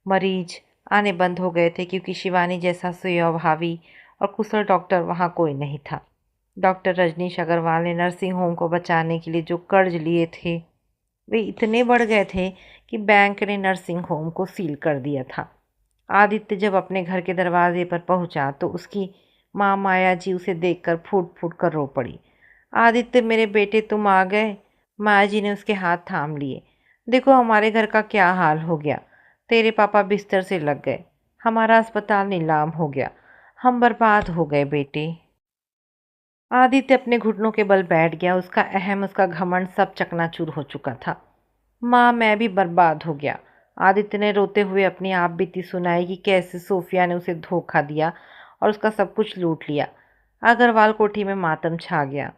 मरीज आने बंद हो गए थे क्योंकि शिवानी जैसा स्वभावी और कुशल डॉक्टर वहाँ कोई नहीं था। डॉक्टर रजनीश अग्रवाल ने नर्सिंग होम को बचाने के लिए जो कर्ज लिए थे वे इतने बढ़ गए थे कि बैंक ने नर्सिंग होम को सील कर दिया था। आदित्य जब अपने घर के दरवाजे पर पहुंचा तो उसकी माँ माया जी उसे देखकर फूट फूट कर रो पड़ी। आदित्य, मेरे बेटे, तुम आ गए। माया जी ने उसके हाथ थाम लिए। देखो हमारे घर का क्या हाल हो गया। तेरे पापा बिस्तर से लग गए, हमारा अस्पताल नीलाम हो गया, हम बर्बाद हो गए बेटे। आदित्य अपने घुटनों के बल बैठ गया। उसका अहम, उसका घमंड सब चकनाचूर हो चुका था। माँ, मैं भी बर्बाद हो गया। आदित्य ने रोते हुए अपनी आप बीती सुनाई कि कैसे सोफिया ने उसे धोखा दिया और उसका सब कुछ लूट लिया। अग्रवाल कोठी में मातम छा गया।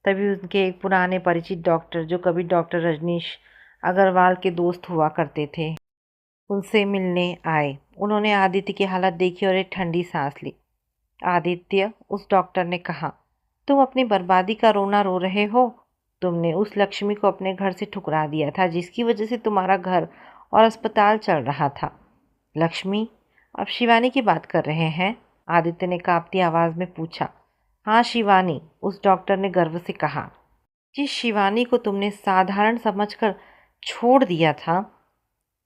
तभी उनके एक पुराने परिचित डॉक्टर, जो कभी डॉक्टर रजनीश अग्रवाल के दोस्त हुआ करते थे, उनसे मिलने आए। उन्होंने आदित्य की हालत देखी और एक ठंडी सांस ली। आदित्य, उस डॉक्टर ने कहा, तुम अपनी बर्बादी का रोना रो रहे हो। तुमने उस लक्ष्मी को अपने घर से ठुकरा दिया था जिसकी वजह से तुम्हारा घर और अस्पताल चल रहा था। लक्ष्मी? आप शिवानी की बात कर रहे हैं? आदित्य ने कांपती आवाज़ में पूछा। हाँ, शिवानी, उस डॉक्टर ने गर्व से कहा। जिस शिवानी को तुमने साधारण समझकर छोड़ दिया था,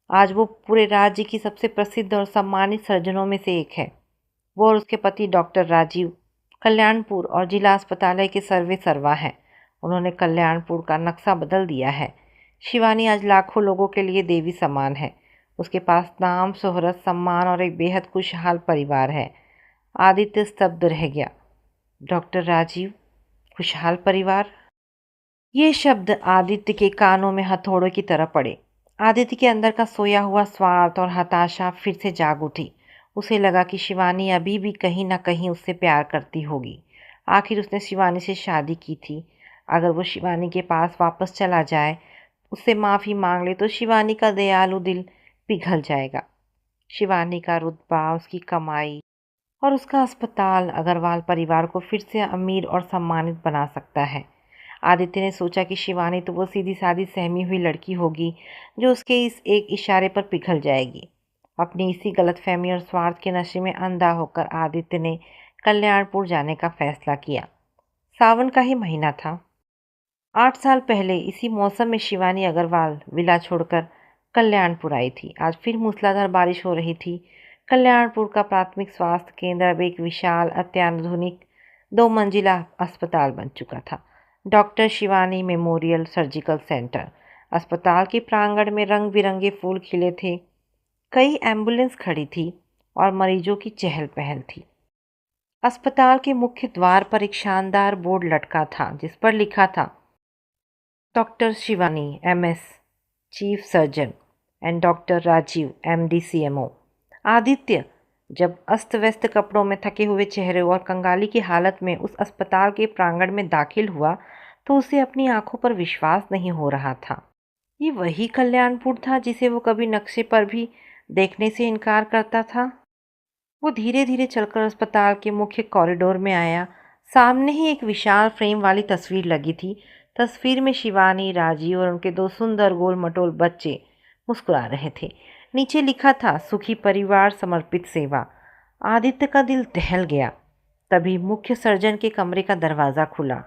आज वो पूरे राज्य की सबसे प्रसिद्ध और सम्मानित सर्जनों में से एक है। वो और उसके पति डॉक्टर राजीव कल्याणपुर और जिला अस्पताल के सर्वे सर्वा हैं। उन्होंने कल्याणपुर का नक्शा बदल दिया है। शिवानी आज लाखों लोगों के लिए देवी समान है। उसके पास नाम, शोहरत, सम्मान और एक बेहद खुशहाल परिवार है। आदित्य स्तब्ध रह गया। डॉक्टर राजीव, खुशहाल परिवार? ये शब्द आदित्य के कानों में हथौड़ों की तरह पड़े। आदित्य के अंदर का सोया हुआ स्वार्थ और हताशा फिर से जाग उठी। उसे लगा कि शिवानी अभी भी कहीं ना कहीं उससे प्यार करती होगी। आखिर उसने शिवानी से शादी की थी। अगर वो शिवानी के पास वापस चला जाए, उससे माफ़ी मांग ले, तो शिवानी का दयालु दिल पिघल जाएगा। शिवानी का रुतबा, उसकी कमाई और उसका अस्पताल अग्रवाल परिवार को फिर से अमीर और सम्मानित बना सकता है। आदित्य ने सोचा कि शिवानी तो वो सीधी सादी सहमी हुई लड़की होगी जो उसके इस एक इशारे पर पिघल जाएगी। अपनी इसी गलतफहमी और स्वार्थ के नशे में अंधा होकर आदित्य ने कल्याणपुर जाने का फैसला किया। सावन का ही महीना था। 8 साल पहले इसी मौसम में शिवानी अग्रवाल विला छोड़कर कल्याणपुर आई थी। आज फिर मूसलाधार बारिश हो रही थी। कल्याणपुर का प्राथमिक स्वास्थ्य केंद्र अब एक विशाल अत्याधुनिक 2 मंजिला अस्पताल बन चुका था। Doctor Shivani memorial surgical centre. अस्पताल के प्रांगण में रंग बिरंगे फूल खिले थे। कई एम्बुलेंस खड़ी थी और मरीजों की चहल पहल थी। अस्पताल के मुख्य द्वार पर एक शानदार बोर्ड लटका था जिस पर लिखा था, doctor Shivani MS chief surgeon and doctor Rajeev MD CMO. Aditya जब अस्त व्यस्त कपड़ों में, थके हुए चेहरे और कंगाली की हालत में उस अस्पताल के प्रांगण में दाखिल हुआ तो उसे अपनी आंखों पर विश्वास नहीं हो रहा था। ये वही कल्याणपुर था जिसे वो कभी नक्शे पर भी देखने से इनकार करता था। वो धीरे धीरे चलकर अस्पताल के मुख्य कॉरिडोर में आया। सामने ही एक विशाल फ्रेम वाली तस्वीर लगी थी। तस्वीर में शिवानी, राजीव और उनके 2 सुंदर गोल मटोल बच्चे मुस्कुरा रहे थे। नीचे लिखा था, सुखी परिवार समर्पित सेवा। आदित्य का दिल दहल गया। तभी मुख्य सर्जन के कमरे का दरवाज़ा खुला।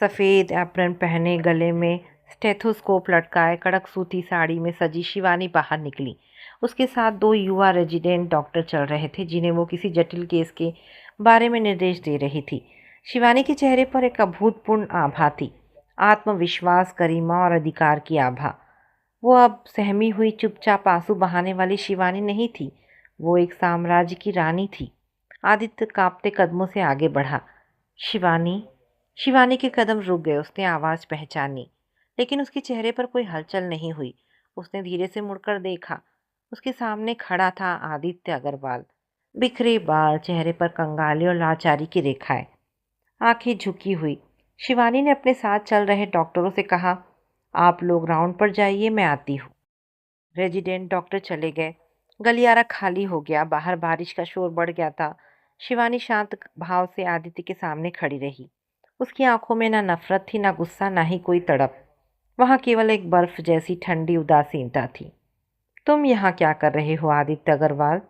सफ़ेद एप्रन पहने, गले में स्टेथोस्कोप लटकाए, कड़क सूती साड़ी में सजी शिवानी बाहर निकली। उसके साथ 2 युवा रेजिडेंट डॉक्टर चल रहे थे जिन्हें वो किसी जटिल केस के बारे में निर्देश दे रही थी। शिवानी के चेहरे पर एक अभूतपूर्व आभा थी। आत्मविश्वास, गरिमा और अधिकार की आभा। वो अब सहमी हुई, चुपचाप आंसू बहाने वाली शिवानी नहीं थी। वो एक साम्राज्य की रानी थी। आदित्य कांपते कदमों से आगे बढ़ा। शिवानी। शिवानी के कदम रुक गए। उसने आवाज़ पहचानी, लेकिन उसके चेहरे पर कोई हलचल नहीं हुई। उसने धीरे से मुड़कर देखा। उसके सामने खड़ा था आदित्य अग्रवाल। बिखरे बाल, चेहरे पर कंगाली और लाचारी की रेखाएं, आंखें झुकी हुई। शिवानी ने अपने साथ चल रहे डॉक्टरों से कहा, आप लोग राउंड पर जाइए, मैं आती हूँ। रेजिडेंट डॉक्टर चले गए। गलियारा खाली हो गया। बाहर बारिश का शोर बढ़ गया था। शिवानी शांत भाव से आदित्य के सामने खड़ी रही। उसकी आंखों में ना नफरत थी, ना गुस्सा, ना ही कोई तड़प। वहाँ केवल एक बर्फ जैसी ठंडी उदासीनता थी। तुम यहाँ क्या कर रहे हो आदित्य अग्रवाल?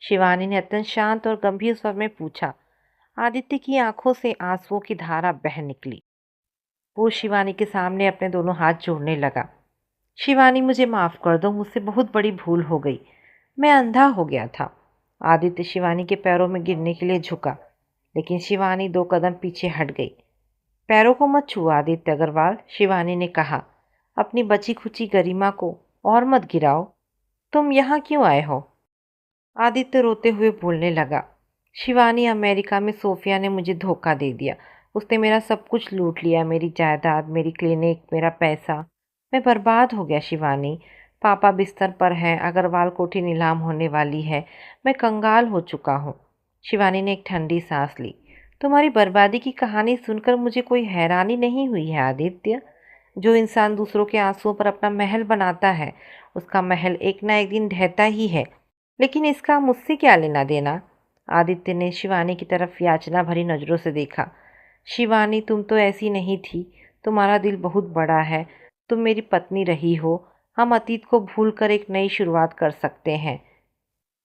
शिवानी ने अत्यंत शांत और गंभीर स्वर में पूछा। आदित्य की आंखों से आंसुओं की धारा बह निकली। वो शिवानी के सामने अपने दोनों हाथ जोड़ने लगा। शिवानी, मुझे माफ़ कर दो, मुझसे बहुत बड़ी भूल हो गई। मैं अंधा हो गया था। आदित्य शिवानी के पैरों में गिरने के लिए झुका, लेकिन शिवानी 2 कदम पीछे हट गई। पैरों को मत छुओ आदित्य अग्रवाल, शिवानी ने कहा। अपनी बची खुची गरिमा को और मत गिराओ। तुम यहाँ क्यों आए हो? आदित्य रोते हुए बोलने लगा। शिवानी, अमेरिका में सोफिया ने मुझे धोखा दे दिया। उसने मेरा सब कुछ लूट लिया, मेरी जायदाद, मेरी क्लिनिक, मेरा पैसा। मैं बर्बाद हो गया शिवानी। पापा बिस्तर पर हैं, अग्रवाल कोठी नीलाम होने वाली है। मैं कंगाल हो चुका हूँ। शिवानी ने एक ठंडी सांस ली। तुम्हारी बर्बादी की कहानी सुनकर मुझे कोई हैरानी नहीं हुई है आदित्य। जो इंसान दूसरों के आंसुओं पर अपना महल बनाता है, उसका महल एक ना एक दिन ढहता ही है। लेकिन इसका मुझसे क्या लेना देना? आदित्य ने शिवानी की तरफ याचना भरी नज़रों से देखा। शिवानी, तुम तो ऐसी नहीं थी। तुम्हारा दिल बहुत बड़ा है। तुम मेरी पत्नी रही हो। हम अतीत को भूलकर एक नई शुरुआत कर सकते हैं।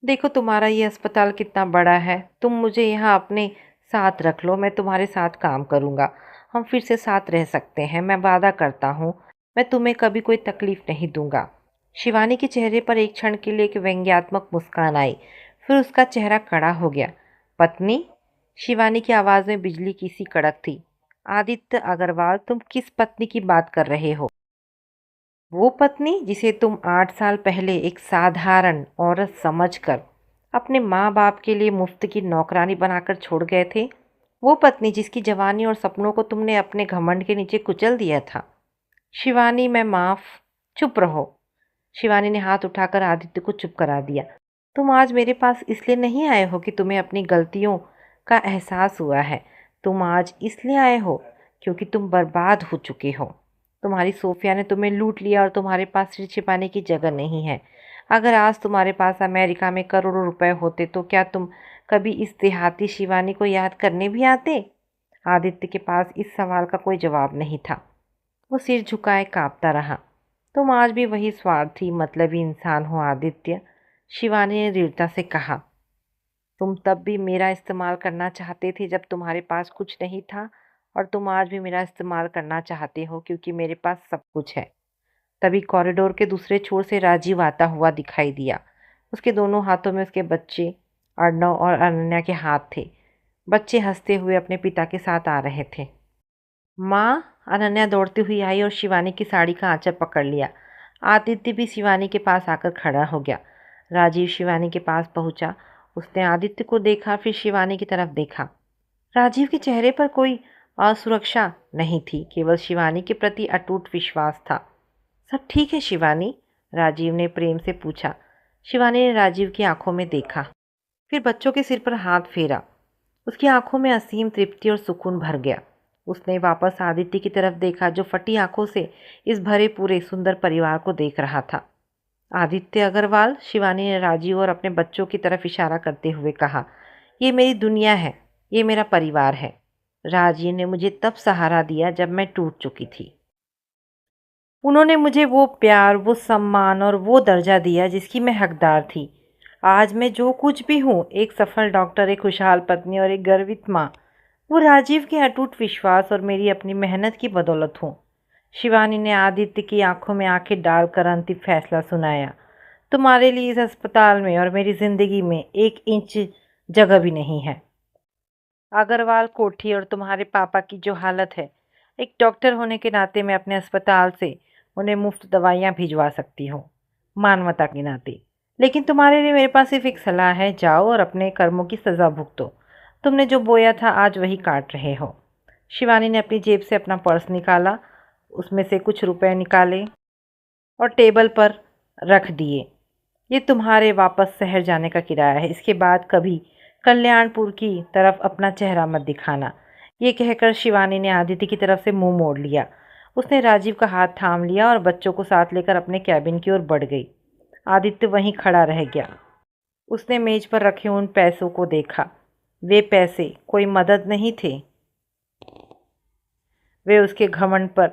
देखो तुम्हारा ये अस्पताल कितना बड़ा है। तुम मुझे यहाँ अपने साथ रख लो, मैं तुम्हारे साथ काम करूँगा। हम फिर से साथ रह सकते हैं। मैं वादा करता हूँ, मैं तुम्हें कभी कोई तकलीफ नहीं दूंगा। शिवानी के चेहरे पर एक क्षण के लिए एक व्यंग्यात्मक मुस्कान आई, फिर उसका चेहरा कड़ा हो गया। पत्नी? शिवानी की आवाज़ में बिजली की सी कड़क थी। आदित्य अग्रवाल, तुम किस पत्नी की बात कर रहे हो? वो पत्नी जिसे तुम 8 साल पहले एक साधारण औरत समझकर अपने माँ बाप के लिए मुफ्त की नौकरानी बनाकर छोड़ गए थे। वो पत्नी जिसकी जवानी और सपनों को तुमने अपने घमंड के नीचे कुचल दिया था। शिवानी, मैं माफ। चुप रहो। शिवानी ने हाथ उठाकर आदित्य को चुप करा दिया। तुम आज मेरे पास इसलिए नहीं आए हो कि तुम्हें अपनी गलतियों का एहसास हुआ है। तुम आज इसलिए आए हो क्योंकि तुम बर्बाद हो चुके हो। तुम्हारी सोफिया ने तुम्हें लूट लिया और तुम्हारे पास सिर छिपाने की जगह नहीं है। अगर आज तुम्हारे पास अमेरिका में करोड़ों रुपए होते तो क्या तुम कभी इस देहाती शिवानी को याद करने भी आते? आदित्य के पास इस सवाल का कोई जवाब नहीं था। वो सिर झुकाए कांपता रहा। तुम आज भी वही स्वार्थी मतलबी इंसान हो आदित्य, शिवानी ने दृढ़ता से कहा। तुम तब भी मेरा इस्तेमाल करना चाहते थे जब तुम्हारे पास कुछ नहीं था, और तुम आज भी मेरा इस्तेमाल करना चाहते हो क्योंकि मेरे पास सब कुछ है। तभी कॉरिडोर के दूसरे छोर से राजीव आता हुआ दिखाई दिया। उसके दोनों हाथों में उसके बच्चे अर्णव और अनन्या के हाथ थे। बच्चे हंसते हुए अपने पिता के साथ आ रहे थे। माँ, अनन्या दौड़ती हुई आई और शिवानी की साड़ी का आंचल पकड़ लिया। आदित्य भी शिवानी के पास आकर खड़ा हो गया। राजीव शिवानी के पास पहुंचा। उसने आदित्य को देखा, फिर शिवानी की तरफ देखा। राजीव के चेहरे पर कोई असुरक्षा नहीं थी, केवल शिवानी के प्रति अटूट विश्वास था। सब ठीक है शिवानी? राजीव ने प्रेम से पूछा। शिवानी ने राजीव की आंखों में देखा, फिर बच्चों के सिर पर हाथ फेरा। उसकी आंखों में असीम तृप्ति और सुकून भर गया। उसने वापस आदित्य की तरफ देखा, जो फटी आंखों से इस भरे पूरे सुंदर परिवार को देख रहा था। आदित्य अग्रवाल, शिवानी ने राजीव और अपने बच्चों की तरफ इशारा करते हुए कहा, ये मेरी दुनिया है, ये मेरा परिवार है। राजीव ने मुझे तब सहारा दिया जब मैं टूट चुकी थी। उन्होंने मुझे वो प्यार, वो सम्मान और वो दर्जा दिया जिसकी मैं हकदार थी। आज मैं जो कुछ भी हूँ, एक सफल डॉक्टर, एक खुशहाल पत्नी और एक गर्वित माँ, वो राजीव के अटूट विश्वास और मेरी अपनी मेहनत की बदौलत हूँ। शिवानी ने आदित्य की आंखों में आंखें डालकर अंतिम फैसला सुनाया। तुम्हारे लिए इस अस्पताल में और मेरी जिंदगी में 1 इंच जगह भी नहीं है। अग्रवाल कोठी और तुम्हारे पापा की जो हालत है, एक डॉक्टर होने के नाते मैं अपने अस्पताल से उन्हें मुफ्त दवाइयाँ भिजवा सकती हूँ, मानवता के नाते। लेकिन तुम्हारे लिए मेरे पास सिर्फ एक सलाह है, जाओ और अपने कर्मों की सज़ा भुगतो। तुमने जो बोया था आज वही काट रहे हो। शिवानी ने अपनी जेब से अपना पर्स निकाला, उसमें से कुछ रुपए निकाले और टेबल पर रख दिए। ये तुम्हारे वापस शहर जाने का किराया है। इसके बाद कभी कल्याणपुर की तरफ अपना चेहरा मत दिखाना। ये कहकर शिवानी ने आदित्य की तरफ से मुंह मोड़ लिया। उसने राजीव का हाथ थाम लिया और बच्चों को साथ लेकर अपने कैबिन की ओर बढ़ गई। आदित्य वहीं खड़ा रह गया। उसने मेज पर रखे उन पैसों को देखा। वे पैसे कोई मदद नहीं थे, वे उसके घमंड पर,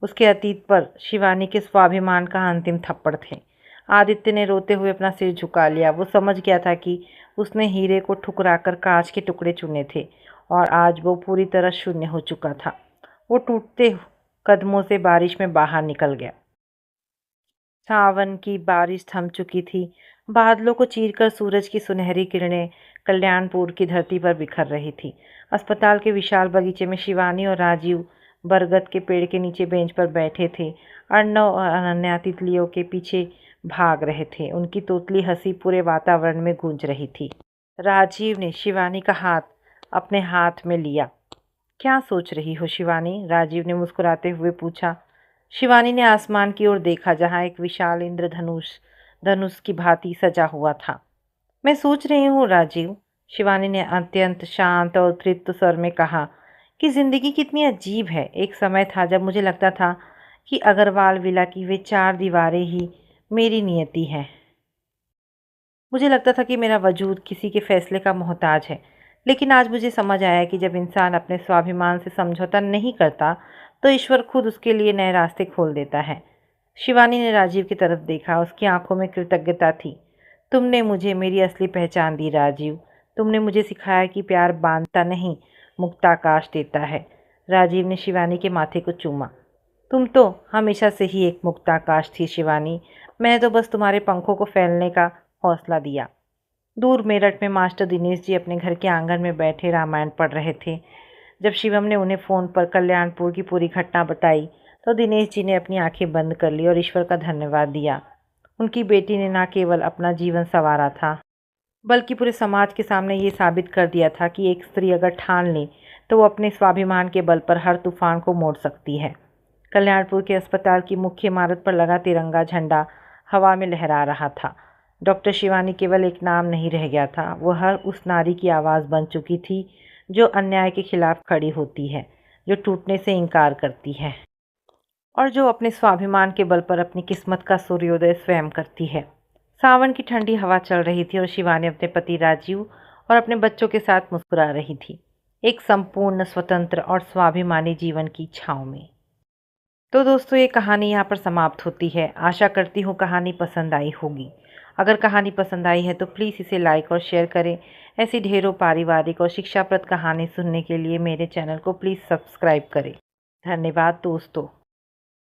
उसके अतीत पर, शिवानी के स्वाभिमान का अंतिम थप्पड़ थे। आदित्य ने रोते हुए अपना सिर झुका लिया। वो समझ गया था कि उसने हीरे को ठुकराकर कांच के टुकड़े चुने थे और आज वो पूरी तरह शून्य हो चुका था। वो टूटते कदमों से बारिश में बाहर निकल गया। सावन की बारिश थम चुकी थी। बादलों को चीरकर सूरज की सुनहरी किरणें कल्याणपुर की धरती पर बिखर रही थी। अस्पताल के विशाल बगीचे में शिवानी और राजीव बरगद के पेड़ के नीचे बेंच पर बैठे थे। अर्णव और अनन्या तितलियों के पीछे भाग रहे थे। उनकी तोतली हंसी पूरे वातावरण में गूंज रही थी। राजीव ने शिवानी का हाथ अपने हाथ में लिया। क्या सोच रही हो शिवानी? राजीव ने मुस्कुराते हुए पूछा। शिवानी ने आसमान की ओर देखा, जहाँ एक विशाल इंद्रधनुष धनुष की भांति सजा हुआ था। मैं सोच रही हूँ राजीव, शिवानी ने अत्यंत शांत और तृप्त स्वर में कहा, कि जिंदगी कितनी अजीब है। एक समय था जब मुझे लगता था कि अग्रवाल विला की वे 4 दीवारें ही मेरी नियति है। मुझे लगता था कि मेरा वजूद किसी के फैसले का मोहताज है। लेकिन आज मुझे समझ आया कि जब इंसान अपने स्वाभिमान से समझौता नहीं करता तो ईश्वर खुद उसके लिए नए रास्ते खोल देता है। शिवानी ने राजीव की तरफ देखा। उसकी आंखों में कृतज्ञता थी। तुमने मुझे मेरी असली पहचान दी राजीव। तुमने मुझे सिखाया कि प्यार बांधता नहीं, मुक्ताकाश देता है। राजीव ने शिवानी के माथे को चूमा। तुम तो हमेशा से ही एक मुक्ताकाश थी शिवानी। मैंने तो बस तुम्हारे पंखों को फैलने का हौसला दिया। दूर मेरठ में मास्टर दिनेश जी अपने घर के आंगन में बैठे रामायण पढ़ रहे थे। जब शिवम ने उन्हें फ़ोन पर कल्याणपुर की पूरी घटना बताई तो दिनेश जी ने अपनी आंखें बंद कर ली और ईश्वर का धन्यवाद दिया। उनकी बेटी ने न केवल अपना जीवन संवारा था, बल्कि पूरे समाज के सामने ये साबित कर दिया था कि एक स्त्री अगर ठान ले तो वो अपने स्वाभिमान के बल पर हर तूफान को मोड़ सकती है। कल्याणपुर के अस्पताल की मुख्य इमारत पर लगा तिरंगा झंडा हवा में लहरा रहा था। डॉक्टर शिवानी केवल एक नाम नहीं रह गया था, वह हर उस नारी की आवाज़ बन चुकी थी जो अन्याय के खिलाफ खड़ी होती है, जो टूटने से इनकार करती है और जो अपने स्वाभिमान के बल पर अपनी किस्मत का सूर्योदय स्वयं करती है। सावन की ठंडी हवा चल रही थी और शिवानी अपने पति राजीव और अपने बच्चों के साथ मुस्कुरा रही थी, एक संपूर्ण स्वतंत्र और स्वाभिमानी जीवन की छाँव में। तो दोस्तों, ये कहानी यहाँ पर समाप्त होती है। आशा करती हूँ कहानी पसंद आई होगी। अगर कहानी पसंद आई है तो प्लीज़ इसे लाइक और शेयर करें। ऐसी ढेरों पारिवारिक और शिक्षाप्रद कहानी सुनने के लिए मेरे चैनल को प्लीज़ सब्सक्राइब करें। धन्यवाद दोस्तों।